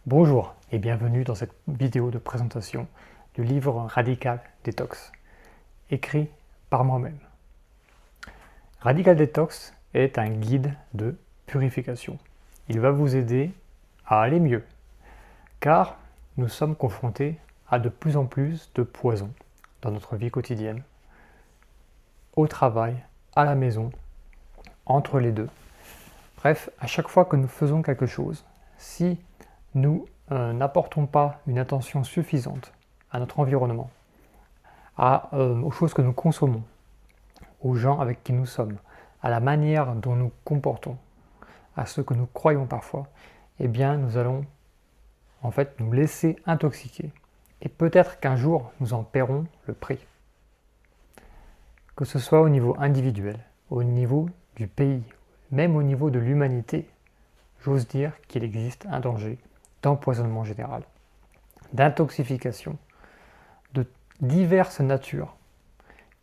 Bonjour et bienvenue dans cette vidéo de présentation du livre Radical Detox, écrit par moi-même. Radical Detox est un guide de purification. Il va vous aider à aller mieux, car nous sommes confrontés à de plus en plus de poisons dans notre vie quotidienne, au travail, à la maison, entre les deux. Bref, à chaque fois que nous faisons quelque chose, si nous n'apportons pas une attention suffisante à notre environnement, aux choses que nous consommons, aux gens avec qui nous sommes, à la manière dont nous comportons, à ce que nous croyons parfois, eh bien nous allons en fait nous laisser intoxiquer. Et peut-être qu'un jour nous en paierons le prix. Que ce soit au niveau individuel, au niveau du pays, même au niveau de l'humanité, j'ose dire qu'il existe un danger d'empoisonnement général, d'intoxication, de diverses natures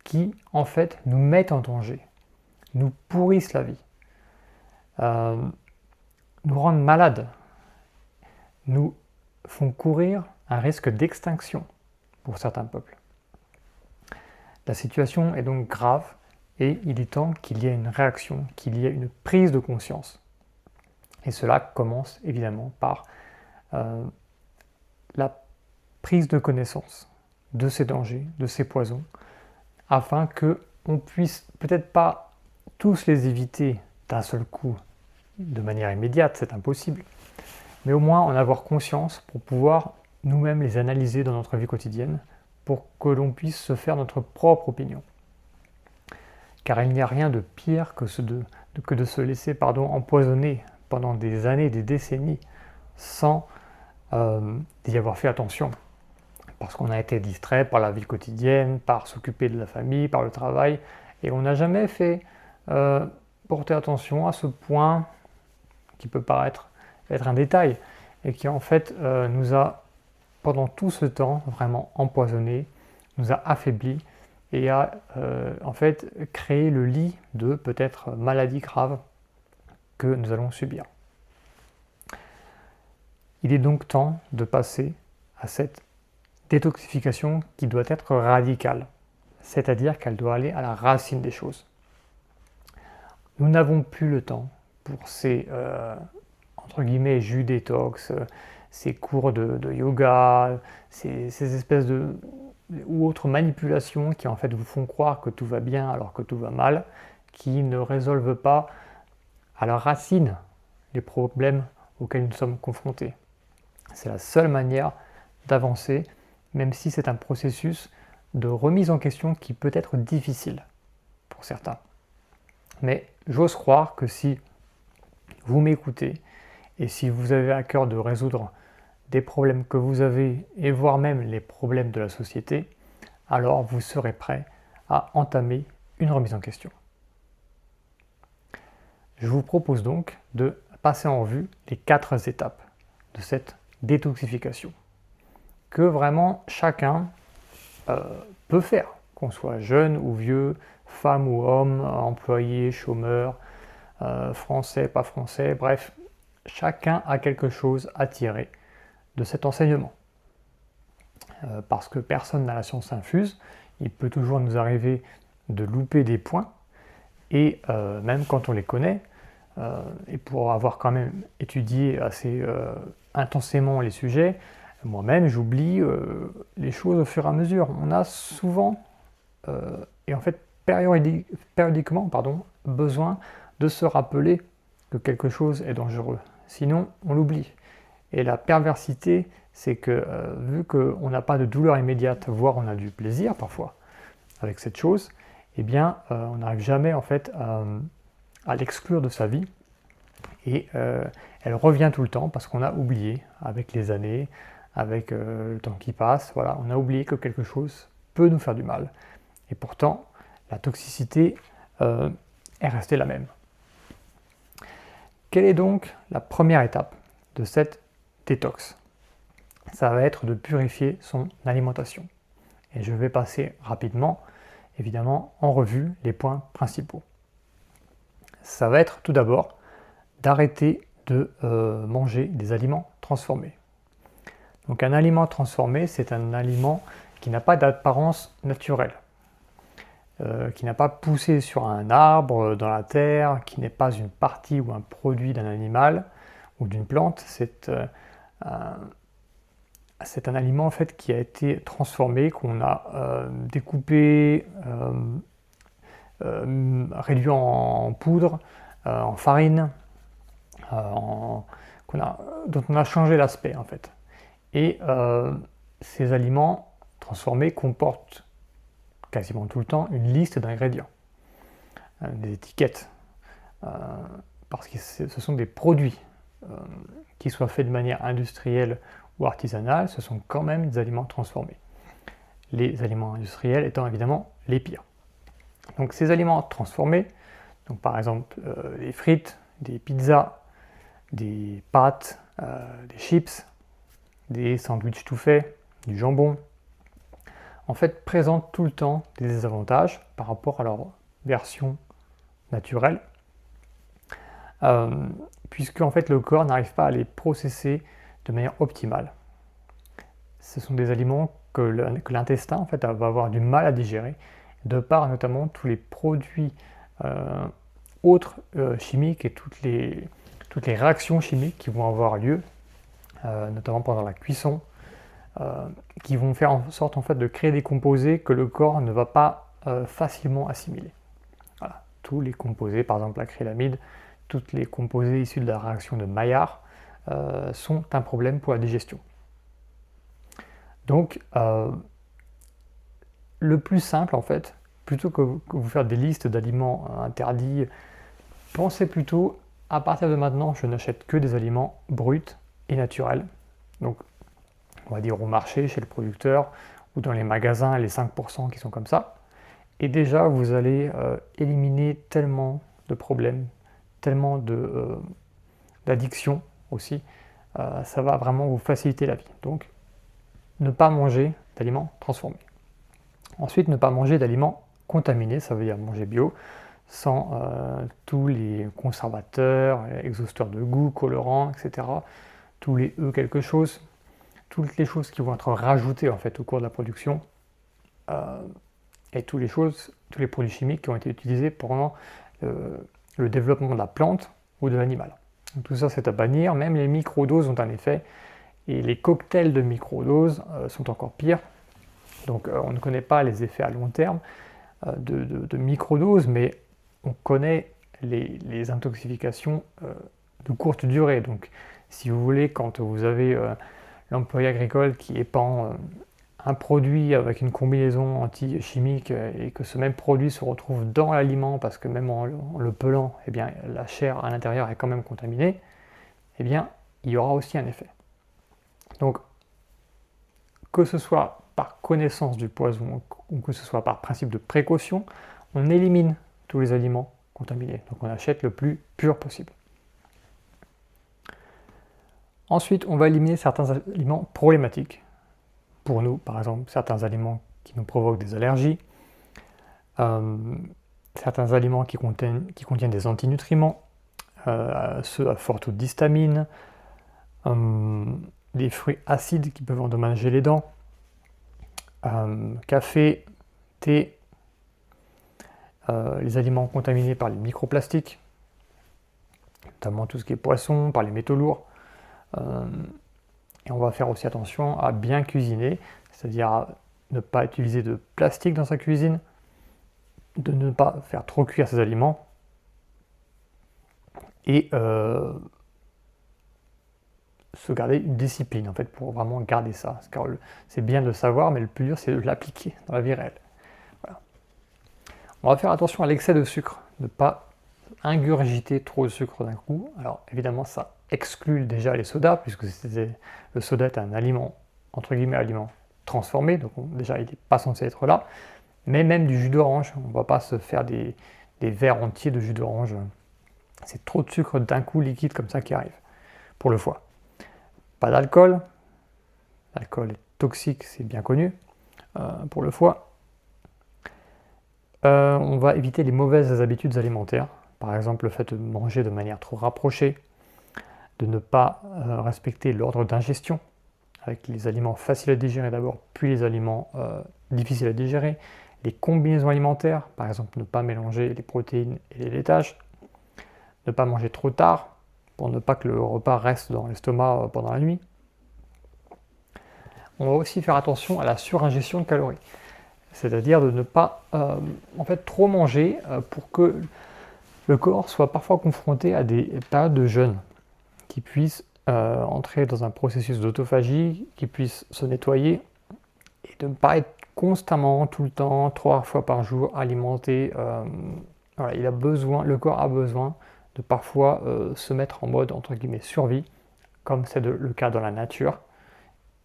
qui en fait nous mettent en danger, nous pourrissent la vie, nous rendent malades, nous font courir un risque d'extinction pour certains peuples. La situation est donc grave et il est temps qu'il y ait une réaction, qu'il y ait une prise de conscience. Et cela commence évidemment par la prise de connaissance de ces dangers, de ces poisons, afin qu'on puisse peut-être pas tous les éviter d'un seul coup, de manière immédiate, c'est impossible, mais au moins en avoir conscience pour pouvoir nous-mêmes les analyser dans notre vie quotidienne, pour que l'on puisse se faire notre propre opinion. Car il n'y a rien de pire que de se laisser empoisonner pendant des années, des décennies, sans d'y avoir fait attention. Parce qu'on a été distrait par la vie quotidienne, par s'occuper de la famille, par le travail, et on n'a jamais fait porter attention à ce point qui peut paraître être un détail, et qui en fait nous a, pendant tout ce temps, vraiment empoisonné, nous a affaiblis, et a en fait créé le lit de peut-être maladies graves que nous allons subir. Il est donc temps de passer à cette détoxification qui doit être radicale, c'est-à-dire qu'elle doit aller à la racine des choses. Nous n'avons plus le temps pour ces entre guillemets jus détox, ces cours de yoga, ces espèces de ou autres manipulations qui en fait vous font croire que tout va bien alors que tout va mal, qui ne résolvent pas à la racine les problèmes auxquels nous sommes confrontés. C'est la seule manière d'avancer, même si c'est un processus de remise en question qui peut être difficile pour certains. Mais j'ose croire que si vous m'écoutez et si vous avez à cœur de résoudre des problèmes que vous avez et voire même les problèmes de la société, alors vous serez prêt à entamer une remise en question. Je vous propose donc de passer en revue les 4 étapes de cette détoxification que vraiment chacun peut faire, qu'on soit jeune ou vieux, femme ou homme, employé, chômeur, français, pas français, bref, chacun a quelque chose à tirer de cet enseignement. Parce que personne n'a la science infuse, il peut toujours nous arriver de louper des points, et même quand on les connaît, et pour avoir quand même étudié assez intensément les sujets, moi-même j'oublie les choses au fur et à mesure. On a souvent, et en fait périodiquement, besoin de se rappeler que quelque chose est dangereux. Sinon, on l'oublie. Et la perversité, c'est que vu qu'on n'a pas de douleur immédiate, voire on a du plaisir parfois avec cette chose, eh bien, on n'arrive jamais en fait à l'exclure de sa vie. Et elle revient tout le temps parce qu'on a oublié, avec les années, avec le temps qui passe, voilà, on a oublié que quelque chose peut nous faire du mal. Et pourtant, la toxicité est restée la même. Quelle est donc la première étape de cette détox? Ça va être de purifier son alimentation. Et je vais passer rapidement, évidemment, en revue les points principaux. Ça va être tout d'abord d'arrêter de manger des aliments transformés. Donc un aliment transformé, c'est un aliment qui n'a pas d'apparence naturelle, qui n'a pas poussé sur un arbre, dans la terre, qui n'est pas une partie ou un produit d'un animal ou d'une plante. C'est un aliment en fait qui a été transformé, qu'on a découpé, réduit en poudre, en farine, dont on a changé l'aspect en fait. Et ces aliments transformés comportent quasiment tout le temps une liste d'ingrédients, des étiquettes, parce que ce sont des produits, qui soient faits de manière industrielle ou artisanale, ce sont quand même des aliments transformés. Les aliments industriels étant évidemment les pires. Donc ces aliments transformés, donc par exemple des frites, des pizzas, des pâtes, des chips, des sandwichs tout faits, du jambon, en fait présentent tout le temps des désavantages par rapport à leur version naturelle, puisque en fait le corps n'arrive pas à les processer de manière optimale. Ce sont des aliments que l'intestin en fait va avoir du mal à digérer, de par notamment tous les produits autres chimiques et toutes les réactions chimiques qui vont avoir lieu, notamment pendant la cuisson, qui vont faire en sorte en fait de créer des composés que le corps ne va pas facilement assimiler. Voilà. Tous les composés, par exemple l'acrylamide, tous les composés issus de la réaction de Maillard sont un problème pour la digestion. Donc le plus simple en fait, plutôt que vous faire des listes d'aliments interdits, pensez plutôt, à partir de maintenant, je n'achète que des aliments bruts et naturels. Donc on va dire au marché, chez le producteur, ou dans les magasins, les 5% qui sont comme ça. Et déjà, vous allez éliminer tellement de problèmes, tellement d'addiction aussi. Ça va vraiment vous faciliter la vie. Donc, ne pas manger d'aliments transformés. Ensuite, ne pas manger d'aliments contaminés, ça veut dire manger bio, sans tous les conservateurs, exhausteurs de goût, colorants, etc. Tous les quelque chose, toutes les choses qui vont être rajoutées en fait au cours de la production, et tous les produits chimiques qui ont été utilisés pendant le développement de la plante ou de l'animal. Tout ça c'est à bannir, même les microdoses ont un effet, et les cocktails de microdoses sont encore pires. Donc on ne connaît pas les effets à long terme de microdoses, mais on connaît les intoxications de courte durée. Donc si vous voulez, quand vous avez l'employé agricole qui épand un produit avec une combinaison anti-chimique et que ce même produit se retrouve dans l'aliment parce que même en le pelant, eh bien, la chair à l'intérieur est quand même contaminée, eh bien, il y aura aussi un effet. Donc, que ce soit par connaissance du poison ou que ce soit par principe de précaution, on élimine tous les aliments contaminés. Donc on achète le plus pur possible. Ensuite, on va éliminer certains aliments problématiques. Pour nous, par exemple, certains aliments qui nous provoquent des allergies, certains aliments qui contiennent des antinutriments, ceux à fort taux d'histamine, des fruits acides qui peuvent endommager les dents, café, thé, les aliments contaminés par les microplastiques, notamment tout ce qui est poisson, par les métaux lourds. Et on va faire aussi attention à bien cuisiner, c'est-à-dire à ne pas utiliser de plastique dans sa cuisine, de ne pas faire trop cuire ses aliments, et se garder une discipline en fait pour vraiment garder ça. Car c'est bien de le savoir, mais le plus dur c'est de l'appliquer dans la vie réelle. Voilà. On va faire attention à l'excès de sucre, ne pas ingurgiter trop de sucre d'un coup. Alors évidemment ça exclut déjà les sodas, puisque le soda est un aliment, entre guillemets, aliment transformé, donc déjà il n'est pas censé être là, mais même du jus d'orange, on ne va pas se faire des verres entiers de jus d'orange, c'est trop de sucre d'un coup liquide comme ça qui arrive, pour le foie. Pas d'alcool, l'alcool est toxique, c'est bien connu, pour le foie. On va éviter les mauvaises habitudes alimentaires, par exemple le fait de manger de manière trop rapprochée, de ne pas respecter l'ordre d'ingestion, avec les aliments faciles à digérer d'abord, puis les aliments difficiles à digérer, les combinaisons alimentaires, par exemple ne pas mélanger les protéines et les laitages, ne pas manger trop tard, pour ne pas que le repas reste dans l'estomac pendant la nuit. On va aussi faire attention à la suringestion de calories, c'est-à-dire de ne pas trop manger pour que le corps soit parfois confronté à des périodes de jeûne qui puissent entrer dans un processus d'autophagie, qui puisse se nettoyer et de ne pas être constamment, tout le temps, 3 fois par jour alimenté. Le corps a besoin de parfois se mettre en mode entre guillemets survie, comme c'est le cas dans la nature,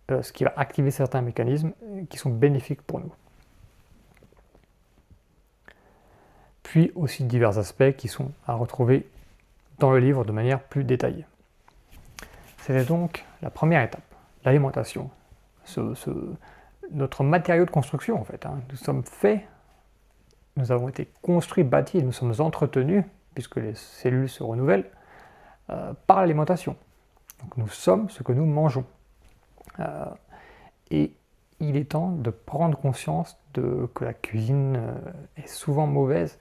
ce qui va activer certains mécanismes qui sont bénéfiques pour nous. Puis aussi divers aspects qui sont à retrouver dans le livre de manière plus détaillée. C'était donc la première étape, l'alimentation. Notre matériau de construction en fait. Nous sommes faits, nous avons été construits, bâtis et nous sommes entretenus, puisque les cellules se renouvellent, par l'alimentation. Donc nous sommes ce que nous mangeons. Et il est temps de prendre conscience que la cuisine est souvent mauvaise,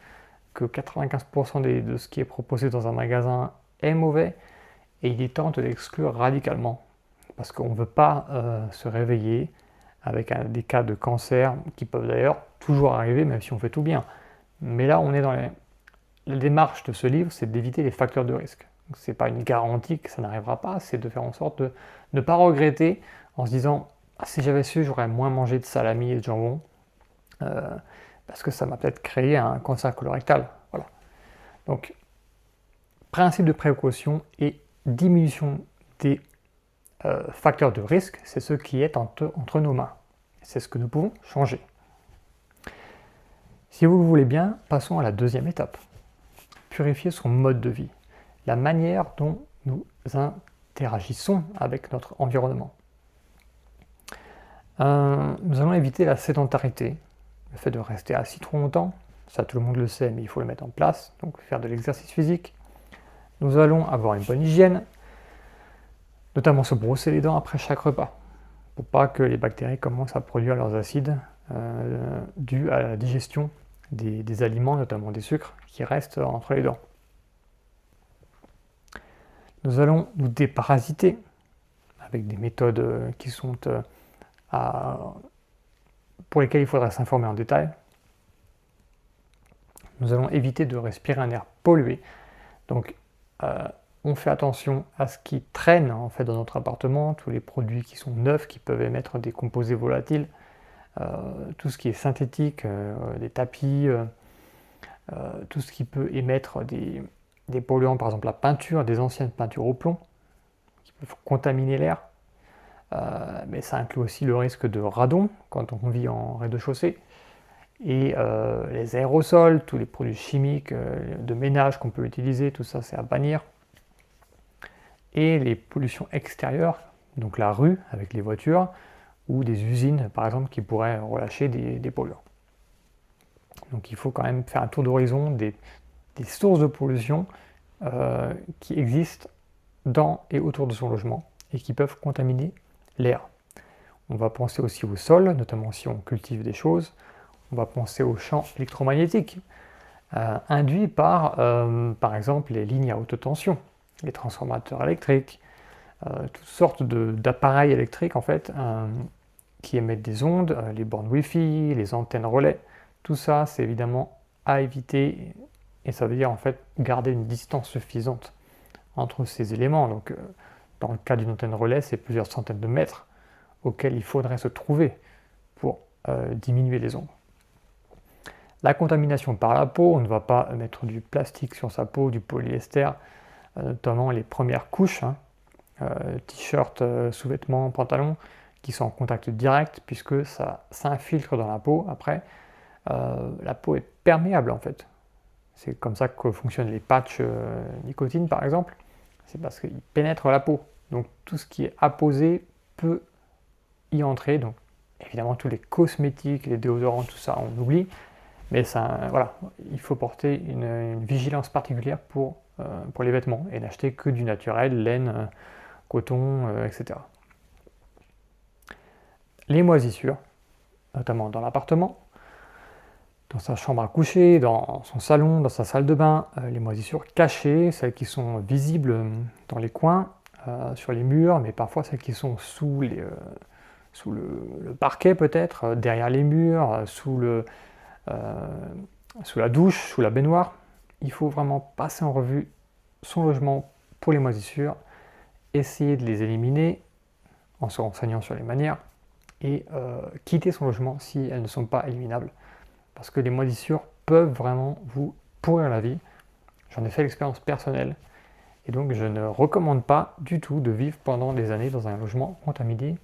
que 95% de ce qui est proposé dans un magasin est mauvais, et il est temps de l'exclure radicalement, parce qu'on ne veut pas se réveiller avec des cas de cancer, qui peuvent d'ailleurs toujours arriver, même si on fait tout bien. Mais là, on est dans la démarche de ce livre, c'est d'éviter les facteurs de risque. Ce n'est pas une garantie que ça n'arrivera pas, c'est de faire en sorte de ne pas regretter en se disant « si j'avais su, j'aurais moins mangé de salami et de jambon, parce que ça m'a peut-être créé un cancer colorectal. » Voilà. Donc, principe de précaution et diminution des facteurs de risque, c'est ce qui est entre nos mains. C'est ce que nous pouvons changer. Si vous le voulez bien, passons à la deuxième étape. Purifier son mode de vie, la manière dont nous interagissons avec notre environnement. Nous allons éviter la sédentarité, le fait de rester assis trop longtemps, ça tout le monde le sait, mais il faut le mettre en place, donc faire de l'exercice physique. Nous allons avoir une bonne hygiène, notamment se brosser les dents après chaque repas, pour pas que les bactéries commencent à produire leurs acides dus à la digestion des aliments, notamment des sucres, qui restent entre les dents. Nous allons nous déparasiter avec des méthodes qui sont pour lesquelles il faudra s'informer en détail. Nous allons éviter de respirer un air pollué. Donc, on fait attention à ce qui traîne en fait dans notre appartement, tous les produits qui sont neufs, qui peuvent émettre des composés volatiles, tout ce qui est synthétique, des tapis, tout ce qui peut émettre des polluants, par exemple la peinture, des anciennes peintures au plomb, qui peuvent contaminer l'air. Mais ça inclut aussi le risque de radon quand on vit en rez-de-chaussée. Et les aérosols, tous les produits chimiques de ménage qu'on peut utiliser, tout ça c'est à bannir. Et les pollutions extérieures, donc la rue avec les voitures, ou des usines par exemple qui pourraient relâcher des polluants. Donc il faut quand même faire un tour d'horizon des sources de pollution qui existent dans et autour de son logement et qui peuvent contaminer l'air. On va penser aussi au sol, notamment si on cultive des choses. On va penser aux champs électromagnétiques induits par exemple, les lignes à haute tension, les transformateurs électriques, toutes sortes d'appareils électriques en fait, qui émettent des ondes, les bornes Wi-Fi, les antennes relais. Tout ça, c'est évidemment à éviter et ça veut dire en fait garder une distance suffisante entre ces éléments. Donc, dans le cas d'une antenne relais, c'est plusieurs centaines de mètres auxquels il faudrait se trouver pour diminuer les ondes. La contamination par la peau, on ne va pas mettre du plastique sur sa peau, du polyester, notamment les premières couches, t-shirt, sous-vêtements, pantalons, qui sont en contact direct puisque ça s'infiltre dans la peau. Après, la peau est perméable en fait. C'est comme ça que fonctionnent les patchs nicotine par exemple. C'est parce qu'ils pénètrent la peau. Donc tout ce qui est apposé peut y entrer. Donc évidemment tous les cosmétiques, les déodorants, tout ça on oublie. Mais ça, voilà, il faut porter une vigilance particulière pour les vêtements et n'acheter que du naturel, laine, coton, etc. les moisissures, notamment dans l'appartement, dans sa chambre à coucher, dans son salon, dans sa salle de bain, les moisissures cachées, celles qui sont visibles dans les coins, sur les murs, mais parfois celles qui sont sous le parquet peut-être, derrière les murs, sous la douche, sous la baignoire. Il faut vraiment passer en revue son logement pour les moisissures, essayer de les éliminer en se renseignant sur les manières et quitter son logement si elles ne sont pas éliminables. Parce que les moisissures peuvent vraiment vous pourrir la vie. J'en ai fait l'expérience personnelle. Et donc je ne recommande pas du tout de vivre pendant des années dans un logement contaminé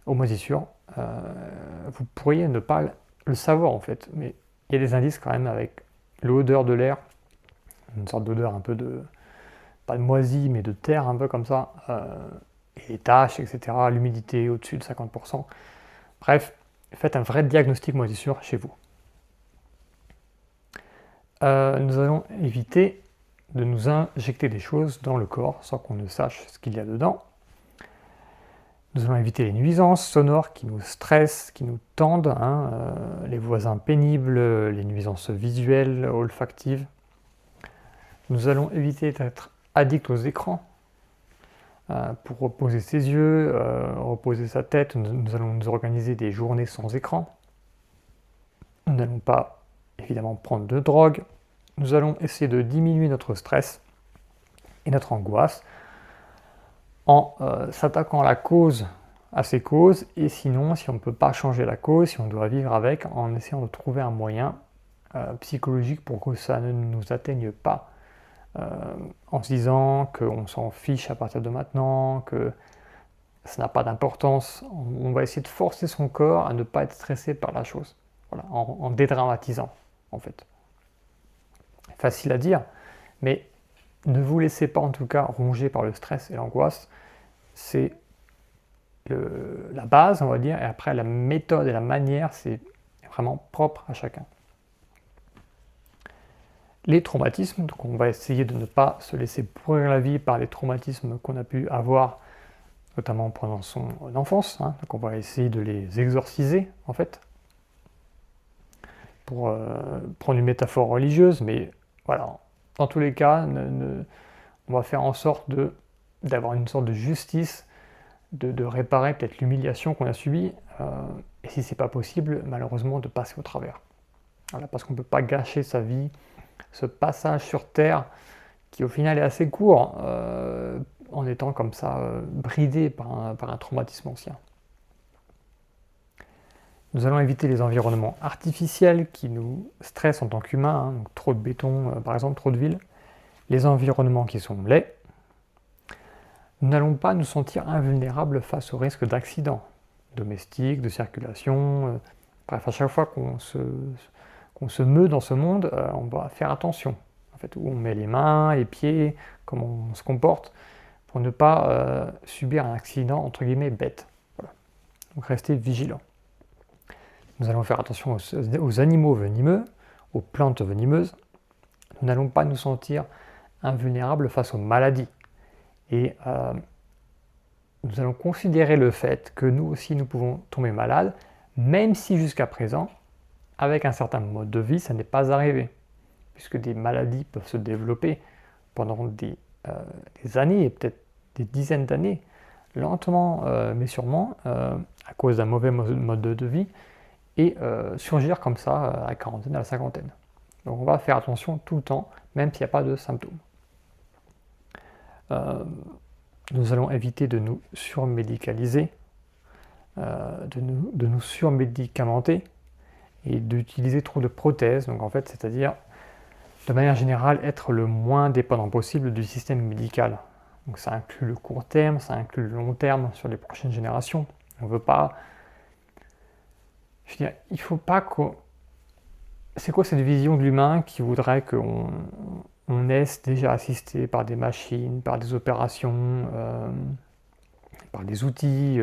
aux moisissures. Vous pourriez ne pas le savoir en fait. Mais il y a des indices quand même avec l'odeur de l'air. Une sorte d'odeur un peu de, pas de moisi, mais de terre un peu comme ça. Et les taches, etc. L'humidité au-dessus de 50%. Bref, faites un vrai diagnostic moisissure chez vous. Nous allons éviter de nous injecter des choses dans le corps sans qu'on ne sache ce qu'il y a dedans. Nous allons éviter les nuisances sonores qui nous stressent, qui nous tendent, les voisins pénibles, les nuisances visuelles, olfactives. Nous allons éviter d'être addicts aux écrans pour reposer ses yeux, reposer sa tête. Nous allons nous organiser des journées sans écran. Nous n'allons pas évidemment prendre de drogue. Nous allons essayer de diminuer notre stress et notre angoisse en s'attaquant à ces causes, et sinon, si on ne peut pas changer la cause, si on doit vivre avec, en essayant de trouver un moyen psychologique pour que ça ne nous atteigne pas, en se disant qu'on s'en fiche à partir de maintenant, que ça n'a pas d'importance. On va essayer de forcer son corps à ne pas être stressé par la chose, voilà, en dédramatisant en fait. Facile à dire, mais ne vous laissez pas en tout cas ronger par le stress et l'angoisse. C'est la base, on va dire, et après la méthode et la manière, c'est vraiment propre à chacun. Les traumatismes, donc on va essayer de ne pas se laisser pourrir la vie par les traumatismes qu'on a pu avoir, notamment pendant son enfance, donc on va essayer de les exorciser en fait, pour prendre une métaphore religieuse, mais voilà, dans tous les cas, on va faire en sorte d'avoir une sorte de justice, de réparer peut-être l'humiliation qu'on a subie, et si c'est pas possible, malheureusement, de passer au travers. Voilà, parce qu'on ne peut pas gâcher sa vie, ce passage sur Terre, qui au final est assez court, en étant comme ça bridé par un traumatisme ancien. Nous allons éviter les environnements artificiels qui nous stressent en tant qu'humains, donc trop de béton, par exemple, trop de villes. Les environnements qui sont laids. Nous n'allons pas nous sentir invulnérables face au risque d'accidents domestiques, de circulation. Bref, à chaque fois qu'on se meut dans ce monde, on va faire attention. En fait, où on met les mains, les pieds, comment on se comporte, pour ne pas subir un accident entre guillemets bête. Voilà. Donc restez vigilants. Nous allons faire attention aux animaux venimeux, aux plantes venimeuses. Nous n'allons pas nous sentir invulnérables face aux maladies. Et nous allons considérer le fait que nous aussi nous pouvons tomber malades, même si jusqu'à présent, avec un certain mode de vie, ça n'est pas arrivé. Puisque des maladies peuvent se développer pendant des années, et peut-être des dizaines d'années, lentement mais sûrement, à cause d'un mauvais mode de vie, et surgir comme ça à la quarantaine, à la cinquantaine. Donc on va faire attention tout le temps, même s'il n'y a pas de symptômes. Nous allons éviter de nous surmédicaliser, de nous surmédicamenter et d'utiliser trop de prothèses. Donc en fait, c'est-à-dire, de manière générale, être le moins dépendant possible du système médical. Donc ça inclut le court terme, ça inclut le long terme sur les prochaines générations. On ne veut pas... Je veux dire, il faut pas qu'on... C'est quoi cette vision de l'humain qui voudrait qu'on naisse déjà assisté par des machines, par des opérations, par des outils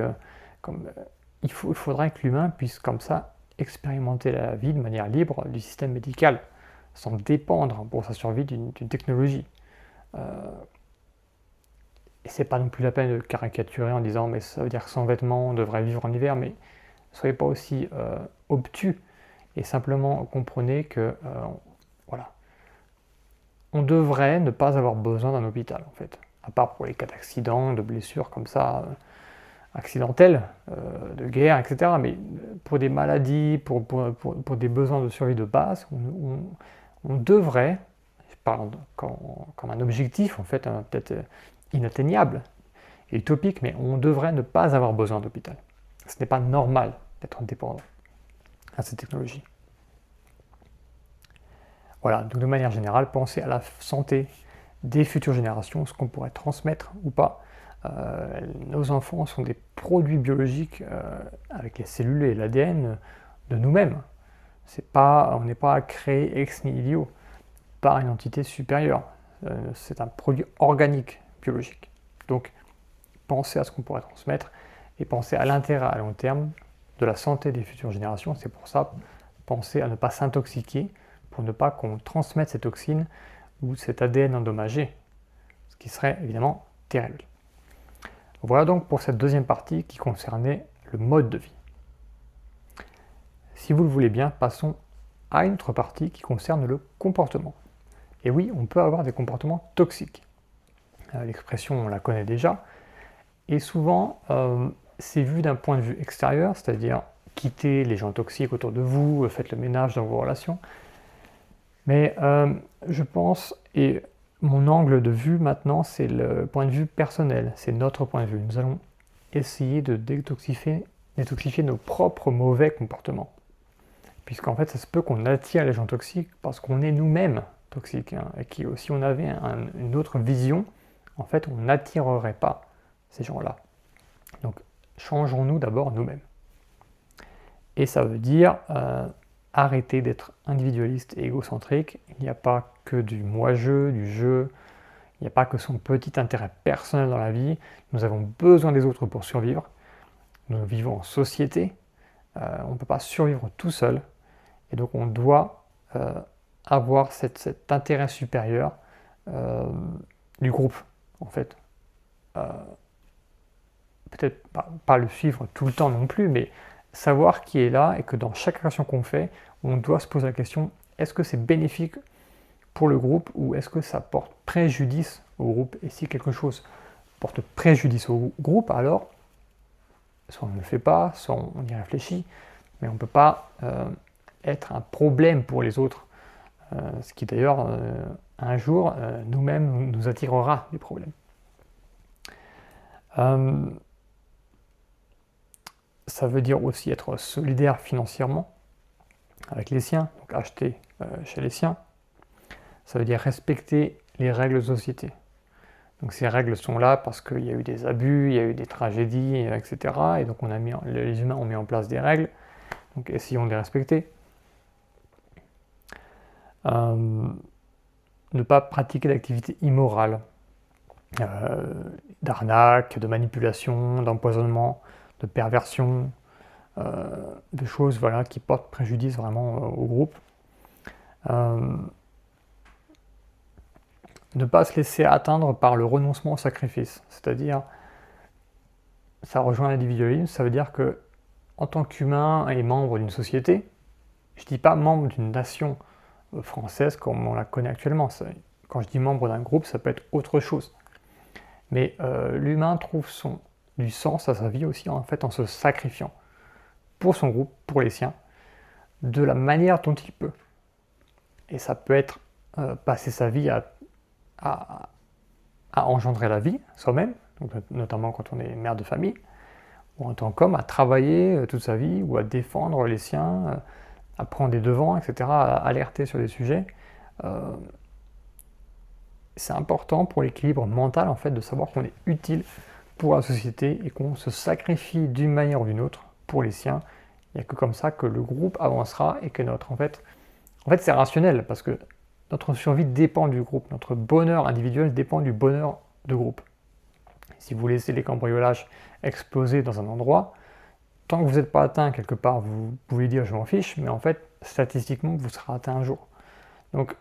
il faudrait que l'humain puisse comme ça expérimenter la vie de manière libre du système médical, sans dépendre pour sa survie d'une technologie. Et c'est pas non plus la peine de caricaturer en disant mais ça veut dire que sans vêtements on devrait vivre en hiver, mais soyez pas aussi obtus et simplement comprenez que voilà, on devrait ne pas avoir besoin d'un hôpital en fait, à part pour les cas d'accidents, de blessures comme ça, accidentelles, de guerre, etc. Mais pour des maladies, pour des besoins de survie de base, on devrait, je parle comme un objectif en fait, peut-être inatteignable et utopique, mais on devrait ne pas avoir besoin d'hôpital. Ce n'est pas normal d'être dépendant à cette technologie. Voilà, donc de manière générale, pensez à la santé des futures générations, ce qu'on pourrait transmettre ou pas. Nos enfants sont des produits biologiques avec les cellules et l'ADN de nous-mêmes. On n'est pas créé ex nihilo par une entité supérieure. C'est un produit organique biologique. Donc, pensez à ce qu'on pourrait transmettre et pensez à l'intérêt à long terme de la santé des futures générations. C'est pour ça, pensez à ne pas s'intoxiquer pour ne pas qu'on transmette ces toxines ou cet ADN endommagé, ce qui serait évidemment terrible. Voilà donc pour cette deuxième partie qui concernait le mode de vie. Si vous le voulez bien, passons à une autre partie qui concerne le comportement. Et oui, on peut avoir des comportements toxiques. L'expression, on la connaît déjà. Et souvent, c'est vu d'un point de vue extérieur, c'est-à-dire quitter les gens toxiques autour de vous, faites le ménage dans vos relations. Mais je pense, et mon angle de vue maintenant, c'est le point de vue personnel, c'est notre point de vue. Nous allons essayer de détoxifier nos propres mauvais comportements. Puisqu'en fait, ça se peut qu'on attire les gens toxiques parce qu'on est nous-mêmes toxiques. Et si on avait une autre vision, en fait, on n'attirerait pas ces gens-là. Donc, changeons-nous d'abord nous-mêmes. Et ça veut dire arrêter d'être individualiste et égocentrique. Il n'y a pas que du moi-je, du jeu. Il n'y a pas que son petit intérêt personnel dans la vie. Nous avons besoin des autres pour survivre. Nous vivons en société. On ne peut pas survivre tout seul. Et donc on doit avoir cet intérêt supérieur du groupe, en fait. Peut-être pas le suivre tout le temps non plus, mais savoir qui est là et que dans chaque action qu'on fait, on doit se poser la question, est-ce que c'est bénéfique pour le groupe ou est-ce que ça porte préjudice au groupe? Et si quelque chose porte préjudice au groupe, alors soit on ne le fait pas, soit on y réfléchit, mais on ne peut pas être un problème pour les autres, ce qui d'ailleurs un jour nous-mêmes nous attirera des problèmes. Ça veut dire aussi être solidaire financièrement avec les siens, donc acheter chez les siens. Ça veut dire respecter les règles de société. Donc ces règles sont là parce qu'il y a eu des abus, il y a eu des tragédies, etc. Et donc les humains ont mis en place des règles, donc essayons de les respecter. Ne pas pratiquer d'activités immorales, d'arnaque, de manipulation, d'empoisonnement, de perversion, de choses voilà, qui portent préjudice vraiment au groupe. Ne pas se laisser atteindre par le renoncement au sacrifice, c'est-à-dire, ça rejoint l'individualisme, ça veut dire que en tant qu'humain et membre d'une société, je ne dis pas membre d'une nation française comme on la connaît actuellement. Quand je dis membre d'un groupe, ça peut être autre chose. Mais l'humain trouve du sens à sa vie aussi en fait en se sacrifiant pour son groupe, pour les siens, de la manière dont il peut. Et ça peut être passer sa vie à engendrer la vie soi-même, donc, notamment quand on est mère de famille, ou en tant qu'homme à travailler toute sa vie, ou à défendre les siens, à prendre des devants, etc., à alerter sur des sujets. C'est important pour l'équilibre mental en fait de savoir qu'on est utile pour la société et qu'on se sacrifie d'une manière ou d'une autre pour les siens. Il n'y a que comme ça que le groupe avancera et que en fait c'est rationnel parce que notre survie dépend du groupe, notre bonheur individuel dépend du bonheur de groupe. Si vous laissez les cambriolages exploser dans un endroit, tant que vous n'êtes pas atteint quelque part, vous pouvez dire je m'en fiche, mais en fait statistiquement vous serez atteint un jour. Donc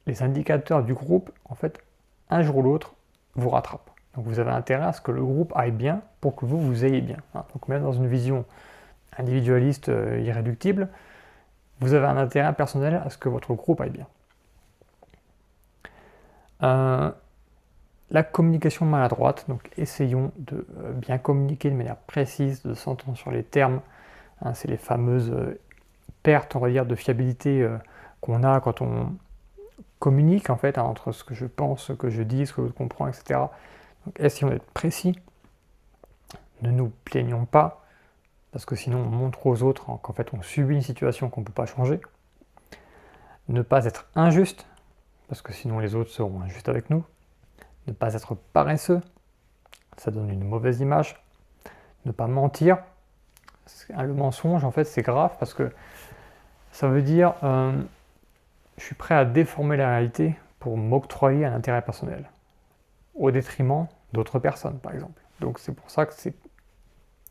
les indicateurs du groupe, en fait, un jour ou l'autre, vous rattrapent. Donc vous avez intérêt à ce que le groupe aille bien pour que vous ayez bien. Donc même dans une vision individualiste irréductible, vous avez un intérêt personnel à ce que votre groupe aille bien. La communication maladroite, donc essayons de bien communiquer de manière précise, de s'entendre sur les termes. C'est les fameuses pertes, on va dire, de fiabilité qu'on a quand on communique en fait, entre ce que je pense, ce que je dis, ce que l'autre comprend, etc. Donc essayons d'être précis. Ne nous plaignons pas, parce que sinon on montre aux autres qu'en fait on subit une situation qu'on ne peut pas changer. Ne pas être injuste, parce que sinon les autres seront injustes avec nous. Ne pas être paresseux, ça donne une mauvaise image. Ne pas mentir. Le mensonge, en fait, c'est grave parce que ça veut dire je suis prêt à déformer la réalité pour m'octroyer un intérêt personnel, au détriment d'autres personnes, par exemple. Donc c'est pour ça que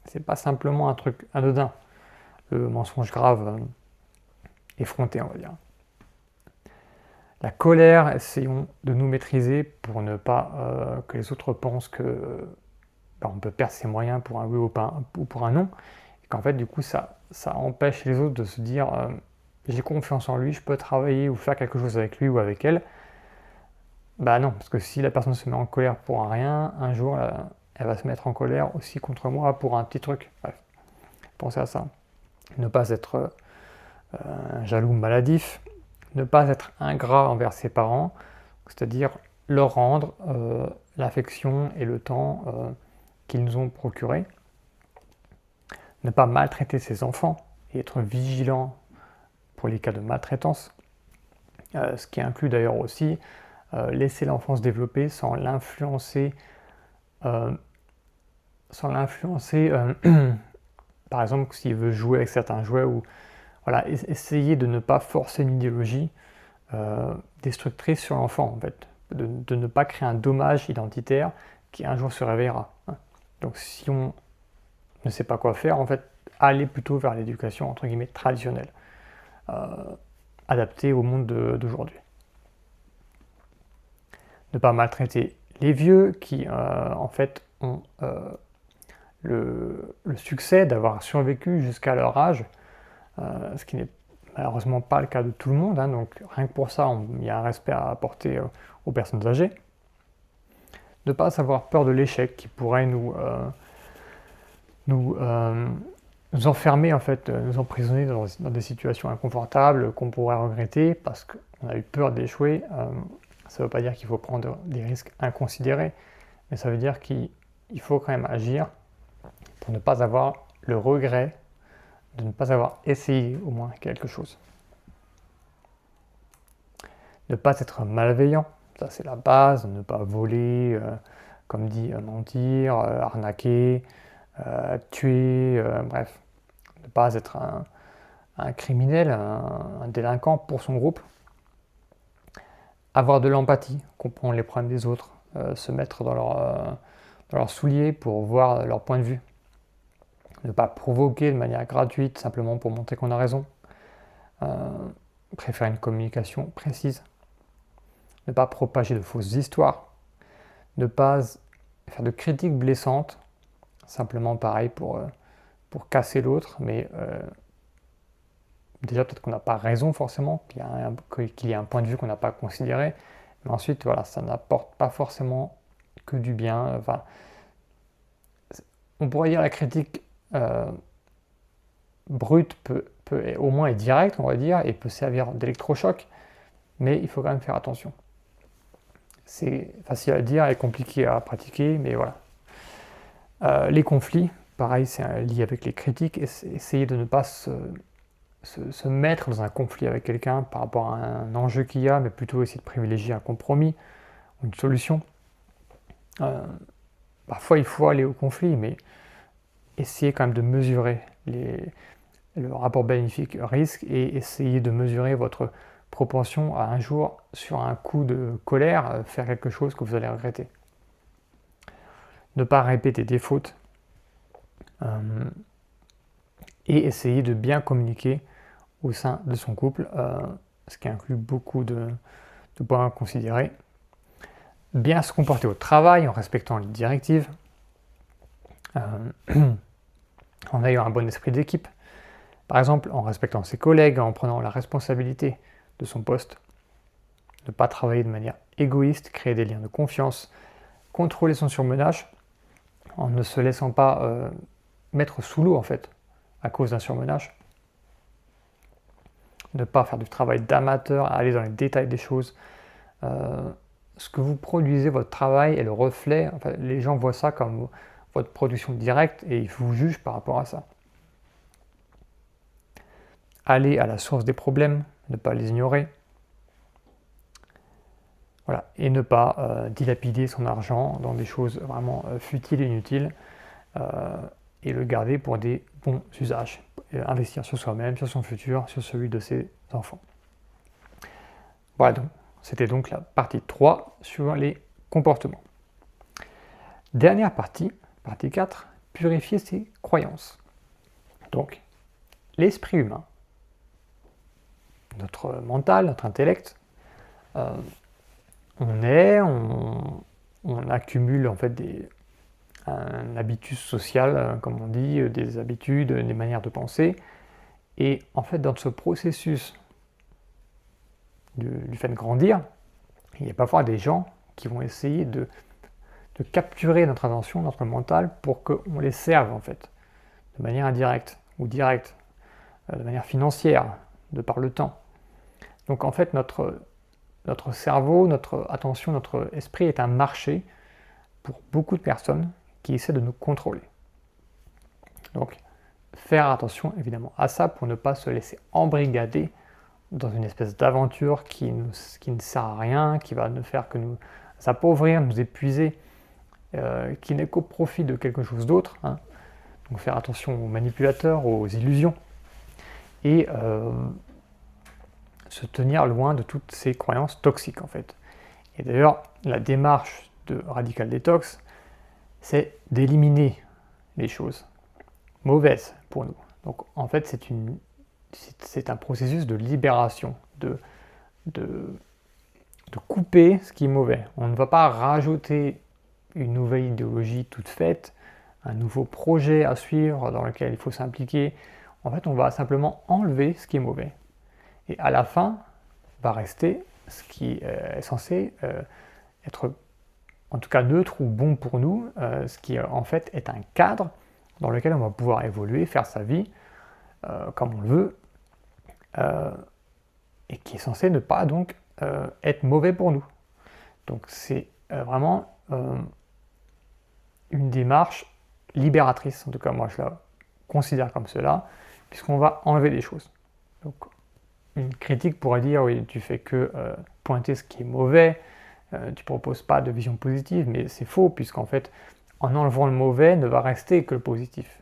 c'est pas simplement un truc anodin, le mensonge grave, effronté, on va dire. La colère, essayons de nous maîtriser pour ne pas que les autres pensent que on peut perdre ses moyens pour un oui ou pour un non, et qu'en fait du coup ça empêche les autres de se dire j'ai confiance en lui, je peux travailler ou faire quelque chose avec lui ou avec elle. Bah non, parce que si la personne se met en colère pour un rien, un jour elle va se mettre en colère aussi contre moi pour un petit truc. Bref, pensez à ça. Ne pas être jaloux maladif, ne pas être ingrat envers ses parents, c'est-à-dire leur rendre l'affection et le temps qu'ils nous ont procuré. Ne pas maltraiter ses enfants et être vigilant pour les cas de maltraitance, ce qui inclut d'ailleurs aussi laisser l'enfant se développer sans l'influencer, par exemple s'il veut jouer avec certains jouets, ou voilà, essayer de ne pas forcer une idéologie destructrice sur l'enfant en fait, de ne pas créer un dommage identitaire qui un jour se réveillera. Donc si on ne sait pas quoi faire, en fait, aller plutôt vers l'éducation entre guillemets traditionnelle, adaptée au monde d'aujourd'hui. Ne pas maltraiter les vieux qui en fait ont le succès d'avoir survécu jusqu'à leur âge, ce qui n'est malheureusement pas le cas de tout le monde, donc rien que pour ça il y a un respect à apporter aux personnes âgées. Ne pas avoir peur de l'échec qui pourrait nous enfermer, en fait, nous emprisonner dans des situations inconfortables qu'on pourrait regretter parce qu'on a eu peur d'échouer. Ça ne veut pas dire qu'il faut prendre des risques inconsidérés, mais ça veut dire qu'il faut quand même agir pour ne pas avoir le regret de ne pas avoir essayé au moins quelque chose. Ne pas être malveillant, ça c'est la base, ne pas voler, comme dit, mentir, arnaquer, tuer, bref. Ne pas être un criminel, un délinquant pour son groupe. Avoir de l'empathie, comprendre les problèmes des autres, se mettre dans leurs souliers pour voir leur point de vue. Ne pas provoquer de manière gratuite simplement pour montrer qu'on a raison. Préférer une communication précise. Ne pas propager de fausses histoires. Ne pas faire de critiques blessantes, simplement pareil pour casser l'autre, mais déjà peut-être qu'on n'a pas raison forcément, qu'il y a un point de vue qu'on n'a pas considéré, mais ensuite voilà, ça n'apporte pas forcément que du bien. Enfin, on pourrait dire la critique brute peut au moins être directe, on va dire, et peut servir d'électrochoc, mais il faut quand même faire attention. C'est facile à dire et compliqué à pratiquer, mais voilà. Les conflits, pareil, c'est lié avec les critiques. Essayer de ne pas se mettre dans un conflit avec quelqu'un par rapport à un enjeu qu'il y a, mais plutôt essayer de privilégier un compromis, une solution. Parfois, il faut aller au conflit, mais essayer quand même de mesurer le rapport bénéfice-risque et essayer de mesurer votre propension à un jour, sur un coup de colère, faire quelque chose que vous allez regretter. Ne pas répéter des fautes et essayer de bien communiquer au sein de son couple, ce qui inclut beaucoup de points à considérer. Bien se comporter au travail en respectant les directives, en ayant un bon esprit d'équipe, Par exemple, en respectant ses collègues, en prenant la responsabilité de son poste, ne pas travailler de manière égoïste, créer des liens de confiance, contrôler son surmenage, en ne se laissant pas mettre sous l'eau en fait, à cause d'un surmenage. Ne pas faire du travail d'amateur, aller dans les détails des choses. Ce que vous produisez, votre travail est le reflet, enfin, les gens voient ça comme votre production directe et ils vous jugent par rapport à ça. Aller à la source des problèmes, ne pas les ignorer. Voilà. Et ne pas dilapider son argent dans des choses vraiment futiles et inutiles et le garder pour des bons usages. Investir sur soi-même, sur son futur, sur celui de ses enfants. Voilà, donc, c'était donc la partie 3 sur les comportements. Dernière partie, partie 4, purifier ses croyances. Donc, l'esprit humain, notre mental, notre intellect, on accumule en fait un habitus social, comme on dit, des habitudes, des manières de penser. Et en fait, dans ce processus du fait de grandir, il y a parfois des gens qui vont essayer de capturer notre attention, notre mental, pour qu'on les serve en fait, de manière indirecte ou directe, de manière financière, de par le temps. Donc en fait, notre cerveau, notre attention, notre esprit est un marché pour beaucoup de personnes qui essaient de nous contrôler. Donc, faire attention évidemment à ça pour ne pas se laisser embrigader dans une espèce d'aventure qui ne sert à rien, qui va ne faire que nous appauvrir, nous épuiser, qui n'est qu'au profit de quelque chose d'autre. Hein. Donc faire attention aux manipulateurs, aux illusions, et se tenir loin de toutes ces croyances toxiques en fait. Et d'ailleurs, la démarche de Radical Detox, c'est d'éliminer les choses mauvaises pour nous. Donc en fait, c'est un processus de libération, de couper ce qui est mauvais. On ne va pas rajouter une nouvelle idéologie toute faite, un nouveau projet à suivre dans lequel il faut s'impliquer. En fait, on va simplement enlever ce qui est mauvais. Et à la fin, va rester ce qui est censé être en tout cas neutre ou bon pour nous, ce qui en fait est un cadre dans lequel on va pouvoir évoluer, faire sa vie comme on le veut, et qui est censé ne pas donc être mauvais pour nous. Donc c'est vraiment une démarche libératrice, en tout cas moi je la considère comme cela, puisqu'on va enlever des choses. Donc une critique pourrait dire oui, tu fais que pointer ce qui est mauvais, tu proposes pas de vision positive, mais c'est faux, puisqu'en fait en enlevant le mauvais ne va rester que le positif.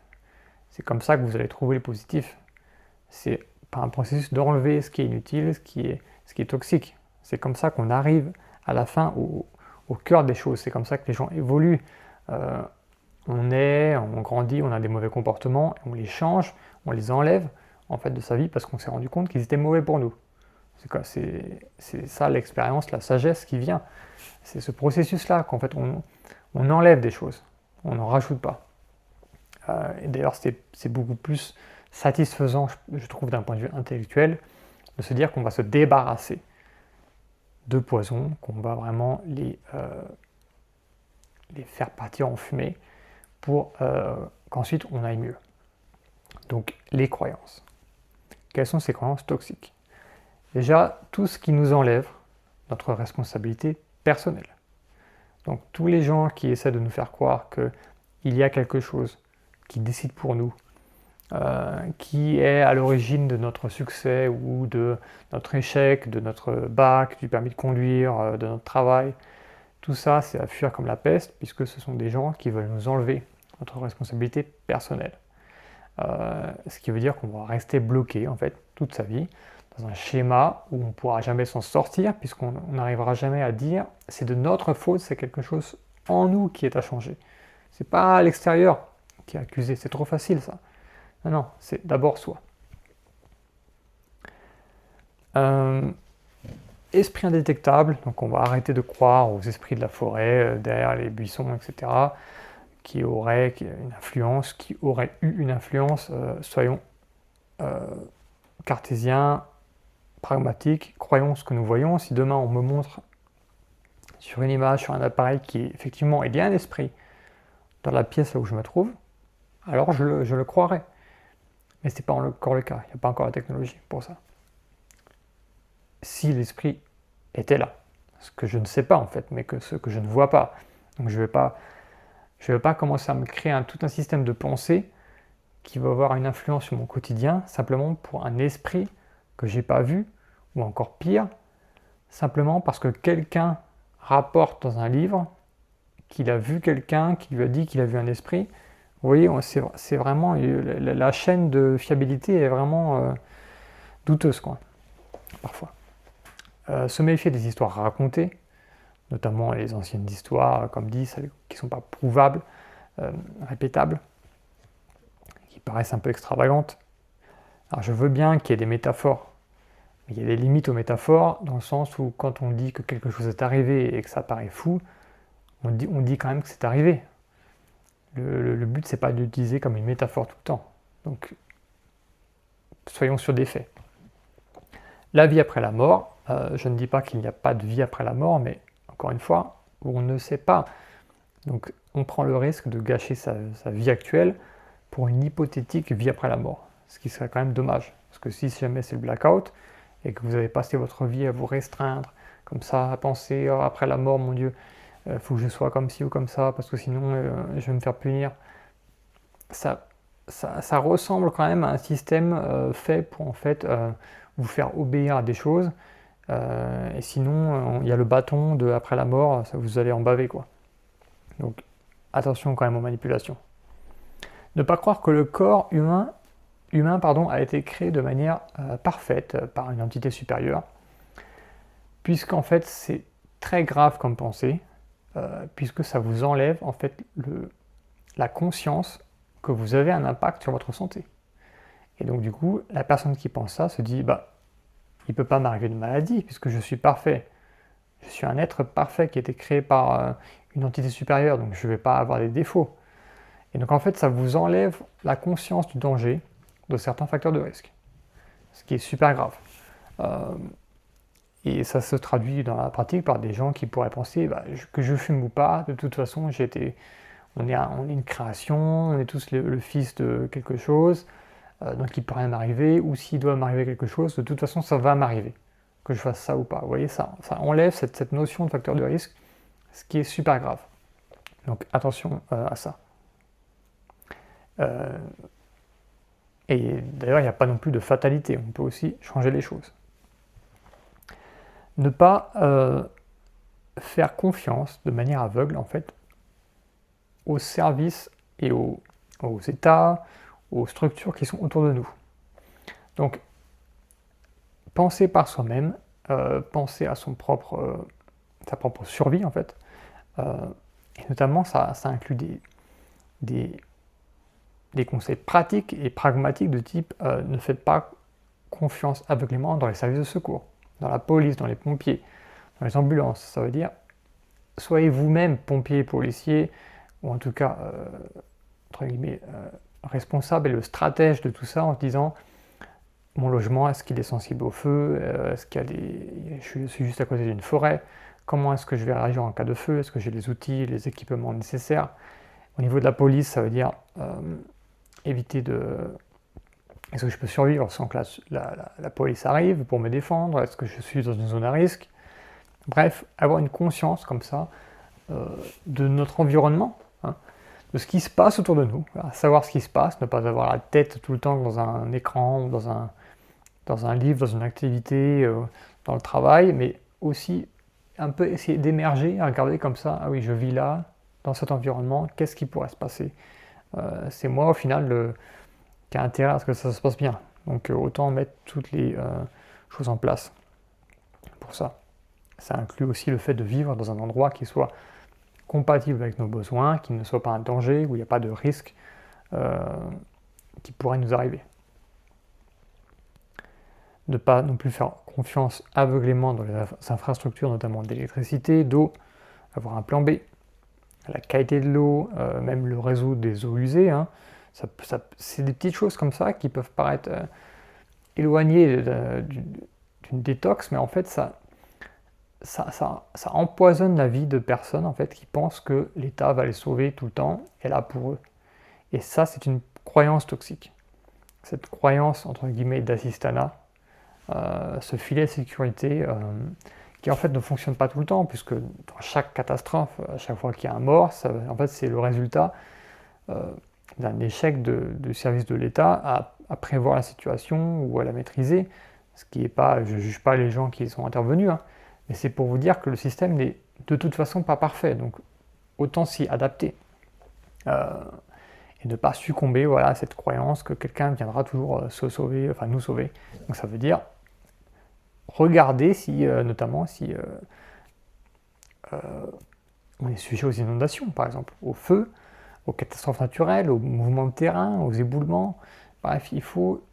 C'est comme ça que vous allez trouver le positif. C'est par un processus d'enlever ce qui est inutile, ce qui est toxique. C'est comme ça qu'on arrive à la fin au cœur des choses. C'est comme ça que les gens évoluent. On grandit, on a des mauvais comportements, on les change, on les enlève en fait de sa vie parce qu'on s'est rendu compte qu'ils étaient mauvais pour nous. C'est ça l'expérience, la sagesse qui vient. C'est ce processus-là qu'en fait on enlève des choses, on n'en rajoute pas. Et d'ailleurs c'est beaucoup plus satisfaisant, je trouve, d'un point de vue intellectuel, de se dire qu'on va se débarrasser de poisons, qu'on va vraiment les faire partir en fumée pour qu'ensuite on aille mieux. Donc les croyances. Quelles sont ces croyances toxiques? Déjà, tout ce qui nous enlève notre responsabilité personnelle. Donc tous les gens qui essaient de nous faire croire qu'il y a quelque chose qui décide pour nous, qui est à l'origine de notre succès ou de notre échec, de notre bac, du permis de conduire, de notre travail, tout ça c'est à fuir comme la peste, puisque ce sont des gens qui veulent nous enlever notre responsabilité personnelle. Ce qui veut dire qu'on va rester bloqué en fait toute sa vie dans un schéma où on ne pourra jamais s'en sortir, puisqu'on n'arrivera jamais à dire c'est de notre faute, c'est quelque chose en nous qui est à changer. C'est pas à l'extérieur qui est accusé, c'est trop facile ça. Non, c'est d'abord soi. Esprit indétectable, donc on va arrêter de croire aux esprits de la forêt, derrière les buissons, etc., qui auraient eu une influence, soyons cartésien, pragmatique, croyons ce que nous voyons. Si demain on me montre sur une image, sur un appareil effectivement il y a un esprit dans la pièce là où je me trouve, alors je le croirai. Mais ce n'est pas encore le cas, il n'y a pas encore la technologie pour ça. Si l'esprit était là, ce que je ne sais pas en fait, mais ce que je ne vois pas. Donc je ne vais pas commencer à me créer tout un système de pensée qui va avoir une influence sur mon quotidien simplement pour un esprit que j'ai pas vu, ou encore pire, simplement parce que quelqu'un rapporte dans un livre qu'il a vu quelqu'un qui lui a dit qu'il a vu un esprit. Vous voyez, c'est vraiment la chaîne de fiabilité est vraiment douteuse quoi, parfois. Se méfier des histoires racontées, notamment les anciennes histoires, comme dit, celles qui ne sont pas prouvables, répétables, qui paraissent un peu extravagantes. Alors je veux bien qu'il y ait des métaphores, mais il y a des limites aux métaphores, dans le sens où quand on dit que quelque chose est arrivé et que ça paraît fou, on dit quand même que c'est arrivé. Le but, c'est pas d'utiliser comme une métaphore tout le temps. Donc, soyons sur des faits. La vie après la mort, je ne dis pas qu'il n'y a pas de vie après la mort, mais encore une fois, on ne sait pas. Donc, on prend le risque de gâcher sa vie actuelle pour une hypothétique vie après la mort, ce qui serait quand même dommage. Parce que si jamais c'est le blackout, et que vous avez passé votre vie à vous restreindre, comme ça, à penser oh, après la mort, mon Dieu, faut que je sois comme ci ou comme ça, parce que sinon je vais me faire punir. Ça ressemble quand même à un système fait pour en fait vous faire obéir à des choses, et sinon il y a le bâton de après la mort, ça, vous allez en baver quoi. Donc attention quand même aux manipulations. Ne pas croire que le corps humain a été créé de manière parfaite par une entité supérieure, puisqu'en fait c'est très grave comme pensée, puisque ça vous enlève en fait la conscience que vous avez un impact sur votre santé. Et donc du coup, la personne qui pense ça se dit, bah, il ne peut pas m'arriver de maladie puisque je suis parfait. Je suis un être parfait qui a été créé par une entité supérieure, donc je ne vais pas avoir des défauts. Et donc en fait, ça vous enlève la conscience du danger de certains facteurs de risque, ce qui est super grave. Et ça se traduit dans la pratique par des gens qui pourraient penser bah, que je fume ou pas, de toute façon, on est une création, on est tous le fils de quelque chose, donc il ne peut rien m'arriver, ou s'il doit m'arriver quelque chose, de toute façon, ça va m'arriver, que je fasse ça ou pas. Vous voyez, ça enlève cette notion de facteur de risque, ce qui est super grave. Donc attention à ça. Et d'ailleurs, il n'y a pas non plus de fatalité, on peut aussi changer les choses. Ne pas faire confiance de manière aveugle, en fait, aux services et aux États, aux structures qui sont autour de nous. Donc, penser par soi-même, penser à sa propre survie, en fait, et notamment, ça inclut des conseils pratiques et pragmatiques de type ne faites pas confiance aveuglément dans les services de secours, dans la police, dans les pompiers, dans les ambulances. Ça veut dire, soyez vous-même pompier, policier, ou en tout cas, entre guillemets, responsable et le stratège de tout ça en se disant, mon logement, est-ce qu'il est sensible au feu? Est-ce je suis juste à côté d'une forêt? Comment est-ce que je vais réagir en cas de feu? Est-ce que j'ai les outils, les équipements nécessaires? Au niveau de la police, ça veut dire éviter de... Est-ce que je peux survivre sans que la police arrive pour me défendre? Est-ce que je suis dans une zone à risque? Bref, avoir une conscience comme ça de notre environnement, hein, de ce qui se passe autour de nous, savoir ce qui se passe, ne pas avoir la tête tout le temps dans un écran, dans un livre, dans une activité, dans le travail, mais aussi un peu essayer d'émerger, regarder comme ça, ah oui, je vis là, dans cet environnement, qu'est-ce qui pourrait se passer? C'est moi au final qui a intérêt à ce que ça se passe bien. Donc autant mettre toutes les choses en place pour ça. Ça inclut aussi le fait de vivre dans un endroit qui soit compatible avec nos besoins, qui ne soit pas un danger, où il n'y a pas de risque qui pourrait nous arriver. Ne pas non plus faire confiance aveuglément dans les infrastructures, notamment d'électricité, d'eau, avoir un plan B, la qualité de l'eau, même le réseau des eaux usées, hein, c'est des petites choses comme ça qui peuvent paraître éloigné d'une détox, mais en fait ça empoisonne la vie de personnes en fait qui pensent que l'État va les sauver tout le temps, est là pour eux. Et ça, c'est une croyance toxique. Cette croyance entre guillemets d'assistanat, ce filet de sécurité qui en fait ne fonctionne pas tout le temps, puisque dans chaque catastrophe, à chaque fois qu'il y a un mort, en fait c'est le résultat d'un échec du service de l'État à prévoir la situation ou à la maîtriser. Ce qui est pas, je ne juge pas les gens qui sont intervenus, hein, mais c'est pour vous dire que le système n'est de toute façon pas parfait, donc autant s'y adapter. Et ne pas succomber voilà, à cette croyance que quelqu'un viendra toujours se sauver, enfin nous sauver. Donc ça veut dire regarder si, notamment si on est sujet aux inondations, par exemple, au feu, aux catastrophes naturelles, aux mouvements de terrain, aux éboulements. Bref, il faut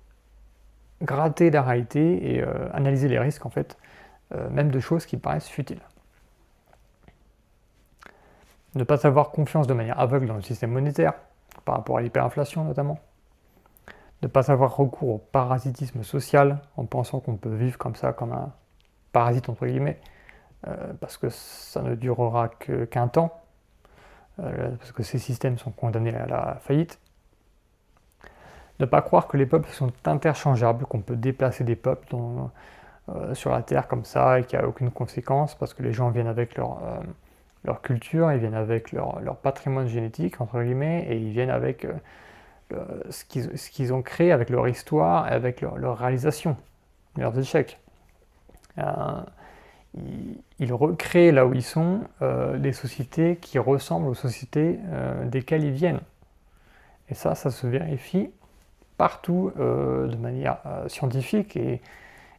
gratter la réalité et analyser les risques, en fait, même de choses qui paraissent futiles. Ne pas avoir confiance de manière aveugle dans le système monétaire, par rapport à l'hyperinflation notamment. Ne pas avoir recours au parasitisme social en pensant qu'on peut vivre comme ça, comme un parasite entre guillemets, parce que ça ne durera qu'un temps, parce que ces systèmes sont condamnés à la faillite. Ne pas croire que les peuples sont interchangeables, qu'on peut déplacer des peuples sur la Terre comme ça et qu'il n'y a aucune conséquence, parce que les gens viennent avec leur culture, ils viennent avec leur patrimoine génétique, entre guillemets, et ils viennent avec ce qu'ils ont créé, avec leur histoire, et avec leur réalisation, leurs échecs. Ils recréent là où ils sont des sociétés qui ressemblent aux sociétés desquelles ils viennent. Et ça se vérifie partout de manière scientifique, et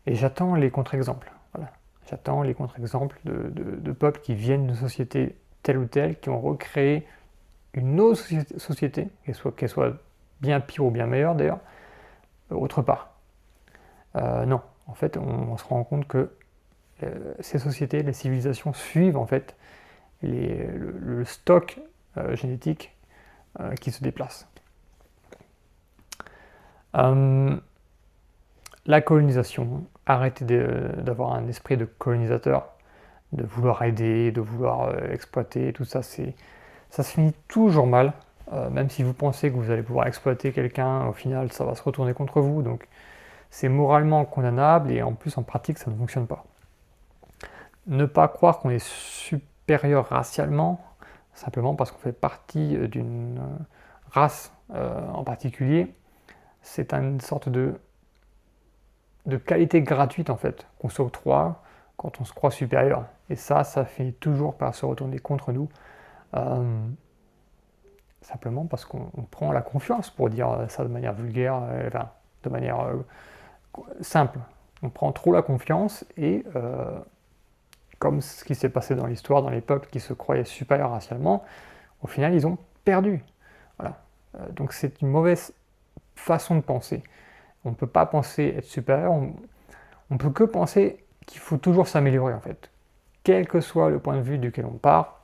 j'attends les contre-exemples. Voilà. J'attends les contre-exemples de peuples qui viennent d'une société telle ou telle, qui ont recréé une autre société, qu'elle soit bien pire ou bien meilleure d'ailleurs, autre part. Non, en fait, on se rend compte que ces sociétés, les civilisations suivent en fait le stock génétique qui se déplace. La colonisation, arrêtez d'avoir un esprit de colonisateur, de vouloir aider, de vouloir exploiter, tout ça, ça se finit toujours mal. Même si vous pensez que vous allez pouvoir exploiter quelqu'un, au final ça va se retourner contre vous, donc c'est moralement condamnable et en plus en pratique ça ne fonctionne pas. Ne pas croire qu'on est supérieur racialement, simplement parce qu'on fait partie d'une race en particulier, c'est une sorte de qualité gratuite en fait, qu'on s'octroie quand on se croit supérieur. Et ça finit toujours par se retourner contre nous. Simplement parce qu'on prend la confiance pour dire ça de manière vulgaire, enfin, de manière simple. On prend trop la confiance et comme ce qui s'est passé dans l'histoire, dans les peuples qui se croyaient supérieurs racialement, au final ils ont perdu. Voilà. Donc c'est une mauvaise façon de penser. On ne peut pas penser être supérieur, on ne peut que penser qu'il faut toujours s'améliorer en fait. Quel que soit le point de vue duquel on part,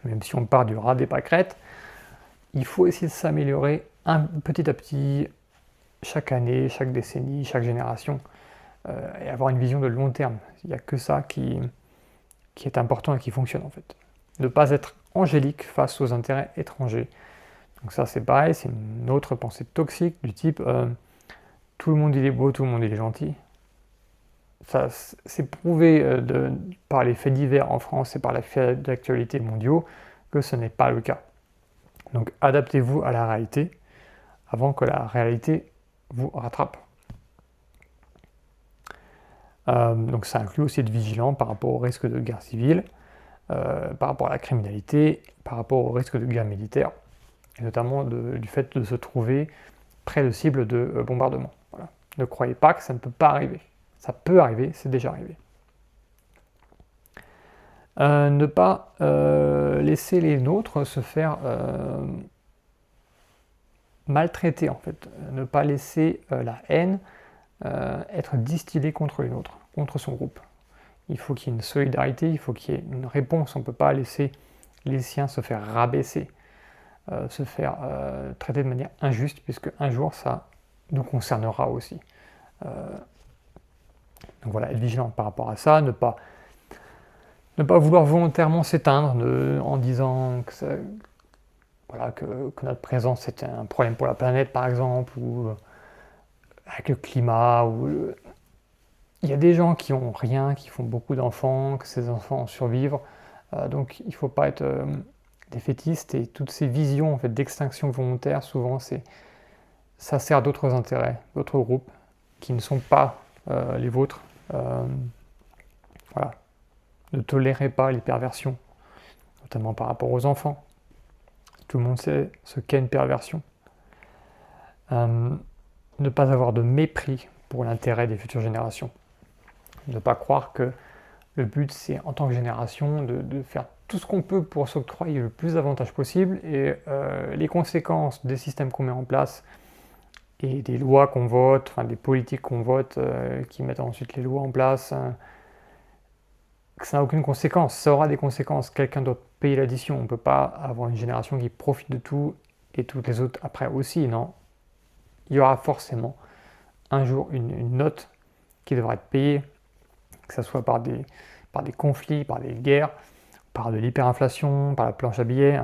même si on part du ras des pâquerettes, il faut essayer de s'améliorer petit à petit, chaque année, chaque décennie, chaque génération, et avoir une vision de long terme. Il n'y a que ça qui est important et qui fonctionne en fait. Ne pas être angélique face aux intérêts étrangers. Donc ça c'est pareil, c'est une autre pensée toxique du type tout le monde il est beau, tout le monde il est gentil. Ça, c'est prouvé par les faits divers en France et par les faits d'actualité mondiaux que ce n'est pas le cas. Donc adaptez-vous à la réalité avant que la réalité vous rattrape. Donc ça inclut aussi être vigilant par rapport au risque de guerre civile, par rapport à la criminalité, par rapport au risque de guerre militaire, et notamment du fait de se trouver près de cibles de bombardement. Voilà. Ne croyez pas que ça ne peut pas arriver. Ça peut arriver, c'est déjà arrivé. Ne pas laisser les nôtres se faire maltraiter en fait. Ne pas laisser la haine être distillée contre les nôtres, contre son groupe. Il faut qu'il y ait une solidarité, il faut qu'il y ait une réponse. On ne peut pas laisser les siens se faire rabaisser, se faire traiter de manière injuste, puisque un jour ça nous concernera aussi. Donc voilà, être vigilant par rapport à ça, ne pas vouloir volontairement s'éteindre en disant que notre présence c'est un problème pour la planète par exemple, ou avec le climat, il y a des gens qui ont rien, qui font beaucoup d'enfants, que ces enfants survivent, donc il ne faut pas être défaitiste, et toutes ces visions en fait, d'extinction volontaire, souvent ça sert d'autres intérêts, d'autres groupes qui ne sont pas les vôtres. Voilà. Ne tolérez pas les perversions, notamment par rapport aux enfants. Tout le monde sait ce qu'est une perversion. Ne pas avoir de mépris pour l'intérêt des futures générations. Ne pas croire que le but, c'est en tant que génération de faire tout ce qu'on peut pour s'octroyer le plus d'avantages possible, et les conséquences des systèmes qu'on met en place et des lois qu'on vote, enfin des politiques qu'on vote, qui mettent ensuite les lois en place, que ça n'a aucune conséquence. Ça aura des conséquences. Quelqu'un doit payer l'addition. On ne peut pas avoir une génération qui profite de tout et toutes les autres après aussi. Non. Il y aura forcément un jour une note qui devra être payée, que ce soit par des conflits, par des guerres, par de l'hyperinflation, par la planche à billets.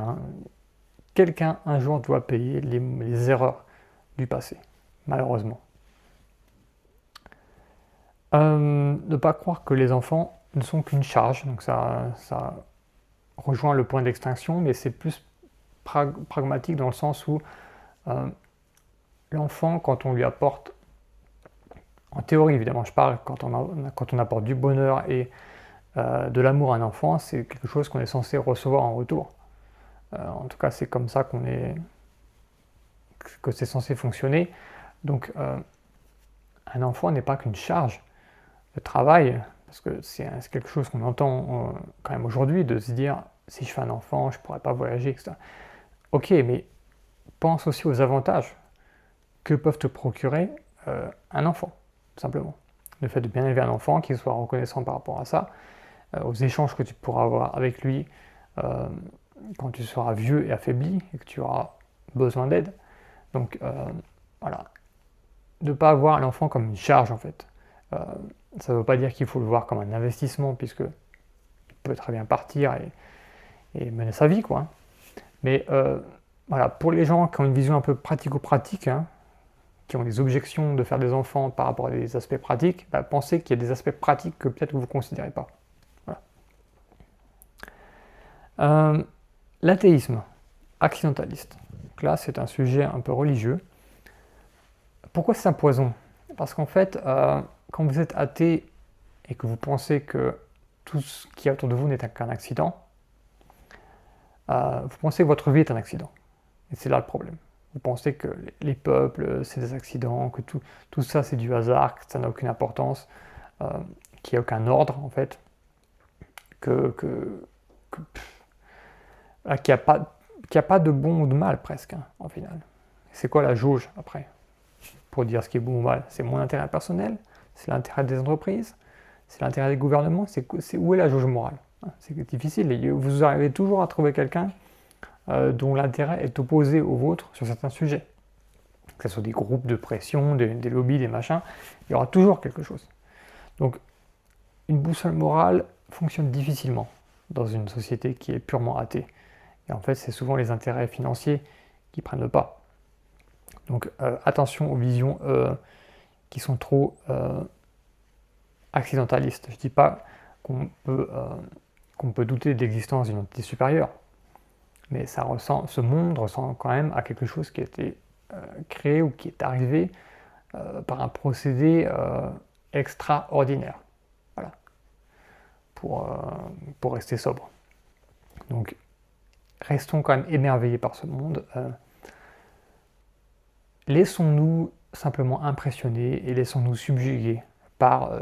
Quelqu'un un jour doit payer les erreurs du passé, malheureusement. Ne pas croire que les enfants ne sont qu'une charge, donc ça rejoint le point d'extinction, mais c'est plus pragmatique dans le sens où l'enfant, quand on lui apporte, en théorie évidemment je parle, quand on apporte du bonheur et de l'amour à un enfant, c'est quelque chose qu'on est censé recevoir en retour. En tout cas c'est comme ça que c'est censé fonctionner. Donc un enfant n'est pas qu'une charge de travail, parce que c'est quelque chose qu'on entend quand même aujourd'hui, de se dire si je fais un enfant, je ne pourrais pas voyager, etc. Ok, mais pense aussi aux avantages que peuvent te procurer un enfant, tout simplement. Le fait de bien élever un enfant, qu'il soit reconnaissant par rapport à ça, aux échanges que tu pourras avoir avec lui quand tu seras vieux et affaibli et que tu auras besoin d'aide. Donc voilà, ne pas avoir l'enfant comme une charge en fait. Ça ne veut pas dire qu'il faut le voir comme un investissement, puisque il peut très bien partir et mener sa vie, quoi. Mais voilà, pour les gens qui ont une vision un peu pratico-pratique, qui ont des objections de faire des enfants par rapport à des aspects pratiques, pensez qu'il y a des aspects pratiques que peut-être vous ne considérez pas. Voilà. L'athéisme accidentaliste. Donc là, c'est un sujet un peu religieux. Pourquoi c'est un poison ? Parce qu'en fait, quand vous êtes athée et que vous pensez que tout ce qui est autour de vous n'est qu'un accident, vous pensez que votre vie est un accident. Et c'est là le problème. Vous pensez que les peuples, c'est des accidents, que tout ça c'est du hasard, que ça n'a aucune importance, qu'il n'y a aucun ordre en fait, qu'il n'y a pas de bon ou de mal presque, en final. C'est quoi la jauge après ? Pour dire ce qui est bon ou mal, c'est mon intérêt personnel, c'est l'intérêt des entreprises, c'est l'intérêt des gouvernements, où est la jauge morale ? C'est difficile, vous arrivez toujours à trouver quelqu'un dont l'intérêt est opposé au vôtre sur certains sujets. Que ce soit des groupes de pression, des lobbies, des machins, il y aura toujours quelque chose. Donc, une boussole morale fonctionne difficilement dans une société qui est purement athée. Et en fait, c'est souvent les intérêts financiers qui prennent le pas. Donc attention aux visions qui sont trop accidentalistes. Je ne dis pas qu'on peut douter de l'existence d'une entité supérieure, mais ce monde ressemble quand même à quelque chose qui a été créé ou qui est arrivé par un procédé extraordinaire. Voilà. Pour rester sobre. Donc restons quand même émerveillés par ce monde. Laissons-nous simplement impressionner et laissons-nous subjuguer par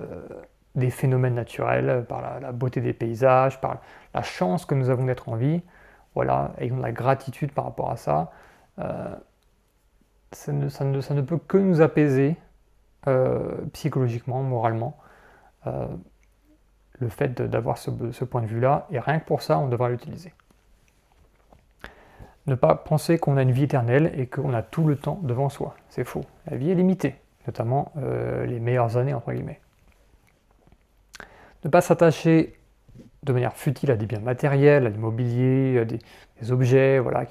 des phénomènes naturels, par la beauté des paysages, par la chance que nous avons d'être en vie. Voilà, ayons de la gratitude par rapport à ça. Ça ne peut que nous apaiser psychologiquement, moralement, le fait d'avoir ce point de vue-là, et rien que pour ça, on devra l'utiliser. Ne pas penser qu'on a une vie éternelle et qu'on a tout le temps devant soi. C'est faux. La vie est limitée. notamment les meilleures années, entre guillemets. Ne pas s'attacher de manière futile à des biens matériels, à l'immobilier, à des objets, voilà,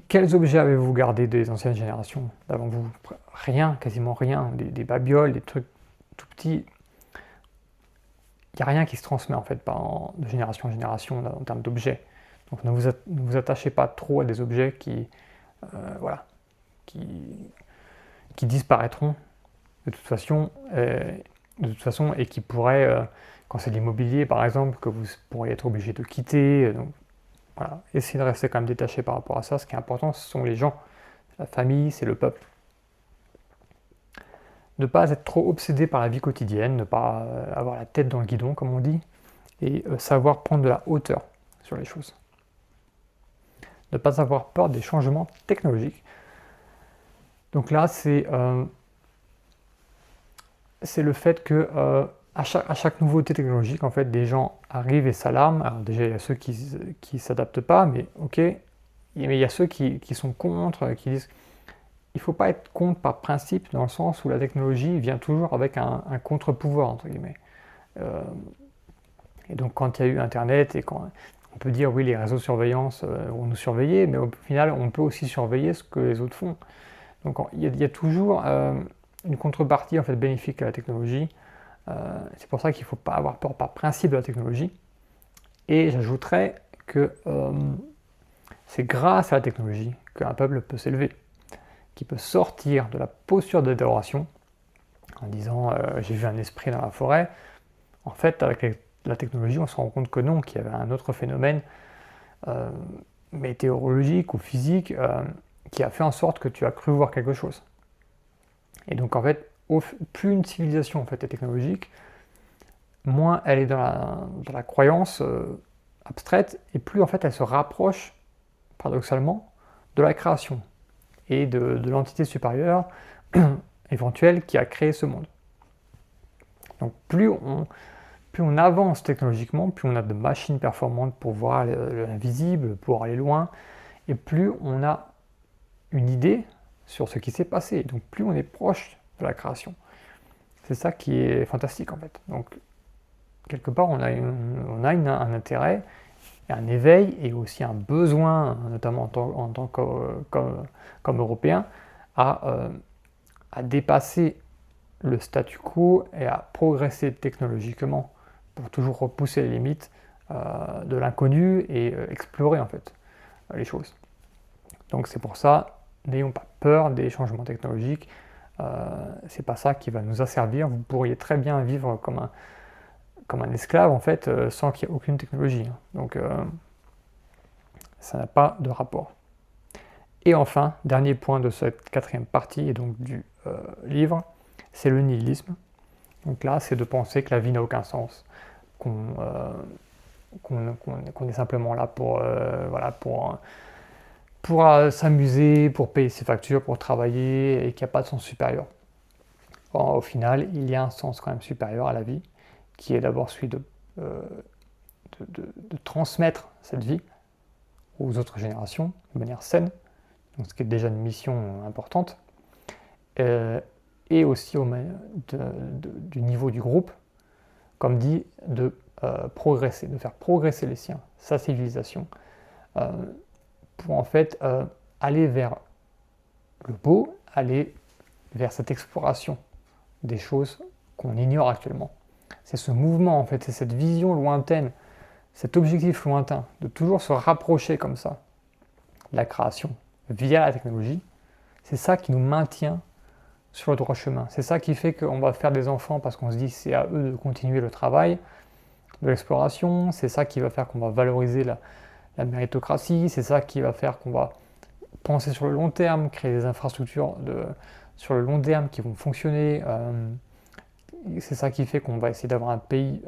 quels objets avez-vous gardé des anciennes générations d'avant vous? Rien, quasiment rien, des babioles, des trucs tout petits. Il n'y a rien qui se transmet en fait de génération en génération en termes d'objets. Donc ne vous attachez pas trop à des objets voilà, qui disparaîtront de toute façon, et qui pourraient, quand c'est l'immobilier par exemple, que vous pourriez être obligé de quitter. Donc voilà, essayez de rester quand même détaché par rapport à ça. Ce qui est important, ce sont les gens, la famille, c'est le peuple. Ne pas être trop obsédé par la vie quotidienne, ne pas avoir la tête dans le guidon, comme on dit, et savoir prendre de la hauteur sur les choses. Ne pas avoir peur des changements technologiques. Donc là, c'est le fait que à chaque nouveauté technologique, en fait, des gens arrivent et s'alarment. Alors déjà, il y a ceux qui ne s'adaptent pas, mais ok. Mais il y a ceux qui sont contre, qui disent il ne faut pas être contre par principe, dans le sens où la technologie vient toujours avec un contre-pouvoir, entre guillemets. Et donc quand il y a eu Internet, et quand on peut dire oui, les réseaux de surveillance vont nous surveiller, mais au final, on peut aussi surveiller ce que les autres font. Donc il y a toujours une contrepartie en fait bénéfique à la technologie. C'est pour ça qu'il ne faut pas avoir peur par principe de la technologie. Et j'ajouterais que c'est grâce à la technologie qu'un peuple peut s'élever, qui peut sortir de la posture d'adoration en disant j'ai vu un esprit dans la forêt. En fait, avec la technologie, on se rend compte que non, qu'il y avait un autre phénomène météorologique ou physique qui a fait en sorte que tu as cru voir quelque chose. Et donc en fait, plus une civilisation en fait, est technologique, moins elle est dans la croyance abstraite, et plus en fait elle se rapproche, paradoxalement, de la création et de l'entité supérieure éventuelle qui a créé ce monde. Donc plus on avance technologiquement, plus on a de machines performantes pour voir l'invisible, pour aller loin, et plus on a une idée sur ce qui s'est passé. Donc plus on est proche de la création. C'est ça qui est fantastique en fait. Donc quelque part on a un intérêt, un éveil et aussi un besoin, notamment en tant comme Européens, à dépasser le statu quo et à progresser technologiquement pour toujours repousser les limites de l'inconnu et explorer en fait les choses. Donc c'est pour ça, n'ayons pas peur des changements technologiques. C'est pas ça qui va nous asservir. Vous pourriez très bien vivre comme un esclave en fait, sans qu'il y ait aucune technologie. Donc ça n'a pas de rapport. Et enfin, dernier point de cette quatrième partie et donc du livre, c'est le nihilisme. Donc là, c'est de penser que la vie n'a aucun sens, qu'on est simplement là pour s'amuser, pour payer ses factures, pour travailler, et qu'il n'y a pas de sens supérieur. Bon, au final, il y a un sens quand même supérieur à la vie, qui est d'abord celui de transmettre cette vie aux autres générations de manière saine, donc ce qui est déjà une mission importante, et aussi du niveau du groupe, comme dit, de progresser, de faire progresser les siens, sa civilisation, pour en fait aller vers le beau, aller vers cette exploration des choses qu'on ignore actuellement. C'est ce mouvement en fait, c'est cette vision lointaine, cet objectif lointain, de toujours se rapprocher comme ça de la création via la technologie. C'est ça qui nous maintient sur le droit chemin. C'est ça qui fait qu'on va faire des enfants parce qu'on se dit que c'est à eux de continuer le travail de l'exploration. C'est ça qui va faire qu'on va valoriser la méritocratie. C'est ça qui va faire qu'on va penser sur le long terme, créer des infrastructures sur le long terme qui vont fonctionner. C'est ça qui fait qu'on va essayer d'avoir un pays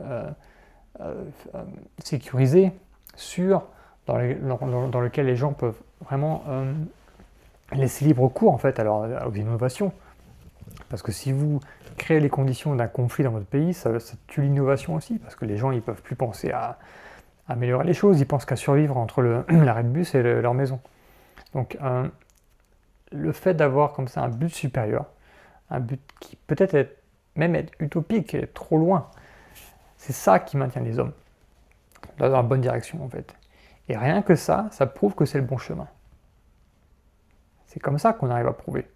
sécurisé, sûr, dans lequel les gens peuvent vraiment laisser libre cours en fait aux innovations. Parce que si vous créez les conditions d'un conflit dans votre pays, ça tue l'innovation aussi, parce que les gens ils peuvent plus penser à améliorer les choses, ils pensent qu'à survivre entre l'arrêt de bus et leur maison. Donc le fait d'avoir comme ça un but supérieur, un but qui peut-être même être utopique, être trop loin, c'est ça qui maintient les hommes dans la bonne direction en fait. Et rien que ça prouve que c'est le bon chemin. C'est comme ça qu'on arrive à prouver.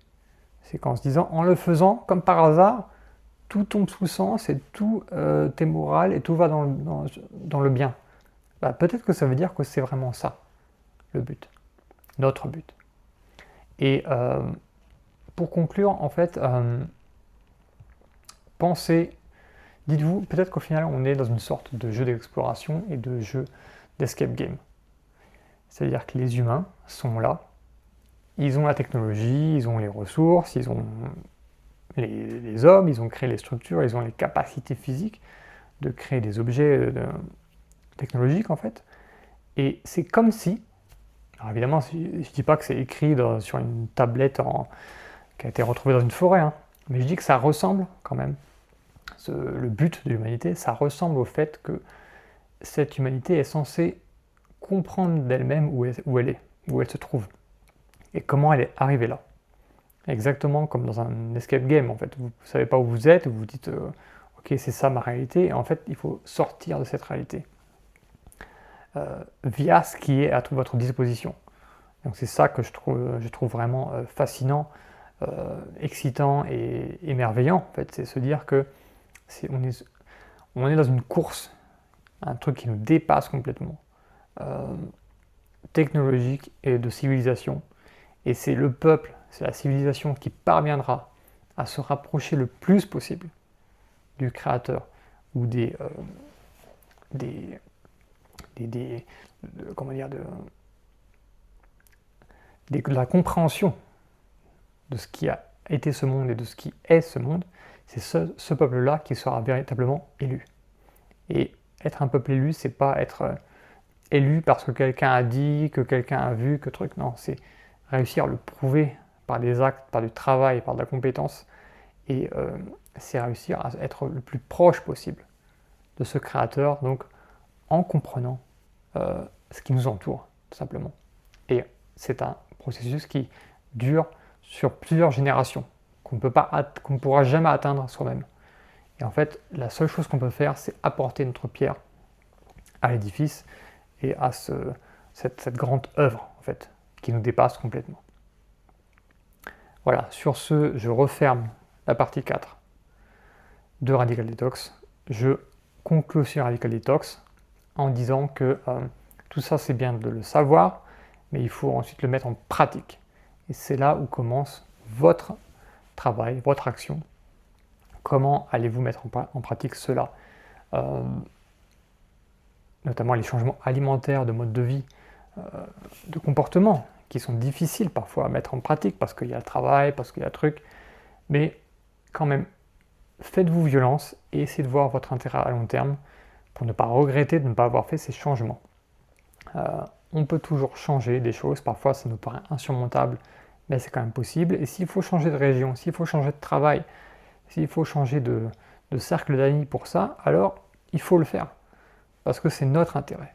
C'est qu'en se disant, en le faisant, comme par hasard, tout tombe sous sens et tout est moral et tout va dans le bien. Bah, peut-être que ça veut dire que c'est vraiment ça, le but, notre but. Et pour conclure, en fait, pensez, dites-vous, peut-être qu'au final, on est dans une sorte de jeu d'exploration et de jeu d'escape game. C'est-à-dire que les humains sont là, ils ont la technologie, ils ont les ressources, ils ont les hommes, ils ont créé les structures, ils ont les capacités physiques de créer des objets technologiques en fait. Et c'est comme si, alors évidemment je ne dis pas que c'est écrit sur une tablette qui a été retrouvée dans une forêt, hein, mais je dis que ça ressemble quand même, le but de l'humanité, ça ressemble au fait que cette humanité est censée comprendre d'elle-même où elle est, où elle se trouve, et comment elle est arrivée là. Exactement comme dans un escape game en fait. Vous ne savez pas où vous êtes, vous vous dites ok c'est ça ma réalité, et en fait il faut sortir de cette réalité via ce qui est à toute votre disposition. Donc c'est ça que je trouve vraiment fascinant, excitant et émerveillant en fait, c'est se dire que on est dans une course, un truc qui nous dépasse complètement, technologique et de civilisation, et c'est le peuple, c'est la civilisation qui parviendra à se rapprocher le plus possible du créateur ou de la compréhension de ce qui a été ce monde et de ce qui est ce monde. C'est ce peuple-là qui sera véritablement élu. Et être un peuple élu, c'est pas être élu parce que quelqu'un a dit, que quelqu'un a vu, que truc. Non, c'est réussir à le prouver par des actes, par du travail, par de la compétence. Et c'est réussir à être le plus proche possible de ce créateur, donc en comprenant ce qui nous entoure, tout simplement. Et c'est un processus qui dure sur plusieurs générations, qu'on ne pourra jamais atteindre soi-même. Et en fait, la seule chose qu'on peut faire, c'est apporter notre pierre à l'édifice et à cette grande œuvre, en fait, qui nous dépasse complètement. Voilà, sur ce, je referme la partie 4 de Radical Detox. Je conclue sur Radical Detox en disant que tout ça, c'est bien de le savoir, mais il faut ensuite le mettre en pratique. Et c'est là où commence votre travail, votre action. Comment allez-vous mettre en pratique cela, notamment les changements alimentaires, de mode de vie, de comportement, qui sont difficiles parfois à mettre en pratique parce qu'il y a le travail, parce qu'il y a le truc. Mais quand même, faites-vous violence et essayez de voir votre intérêt à long terme pour ne pas regretter de ne pas avoir fait ces changements. On peut toujours changer des choses, parfois ça nous paraît insurmontable, mais c'est quand même possible. Et s'il faut changer de région, s'il faut changer de travail, s'il faut changer de cercle d'amis pour ça, alors il faut le faire, parce que c'est notre intérêt.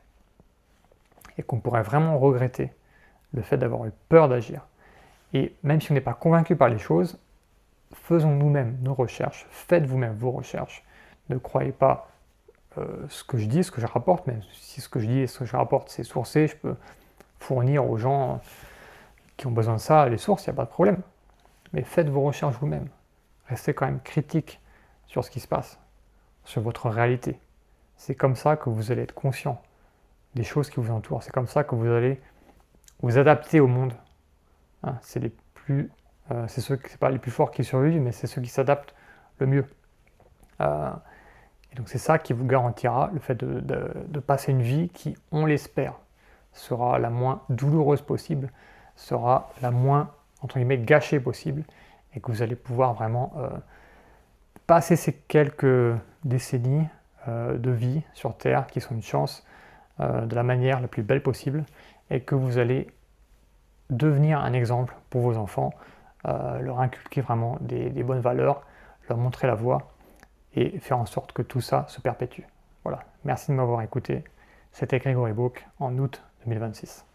Et qu'on pourrait vraiment regretter le fait d'avoir eu peur d'agir. Et même si on n'est pas convaincu par les choses, faisons nous-mêmes nos recherches, faites vous-même vos recherches. Ne croyez pas ce que je dis, ce que je rapporte, même si ce que je dis et ce que je rapporte c'est sourcé, je peux fournir aux gens qui ont besoin de ça les sources, il n'y a pas de problème. Mais faites vos recherches vous-même. Restez quand même critique sur ce qui se passe, sur votre réalité. C'est comme ça que vous allez être conscient des choses qui vous entourent. C'est comme ça que vous allez vous adapter au monde. Hein, c'est pas les plus forts qui survivent, mais c'est ceux qui s'adaptent le mieux. Et donc c'est ça qui vous garantira le fait de passer une vie qui, on l'espère, sera la moins douloureuse possible, sera la moins, entre guillemets, gâchée possible, et que vous allez pouvoir vraiment passer ces quelques décennies de vie sur Terre, qui sont une chance, de la manière la plus belle possible, et que vous allez devenir un exemple pour vos enfants, leur inculquer vraiment des bonnes valeurs, leur montrer la voie, et faire en sorte que tout ça se perpétue. Voilà, merci de m'avoir écouté. C'était Grégory Book en août 2026.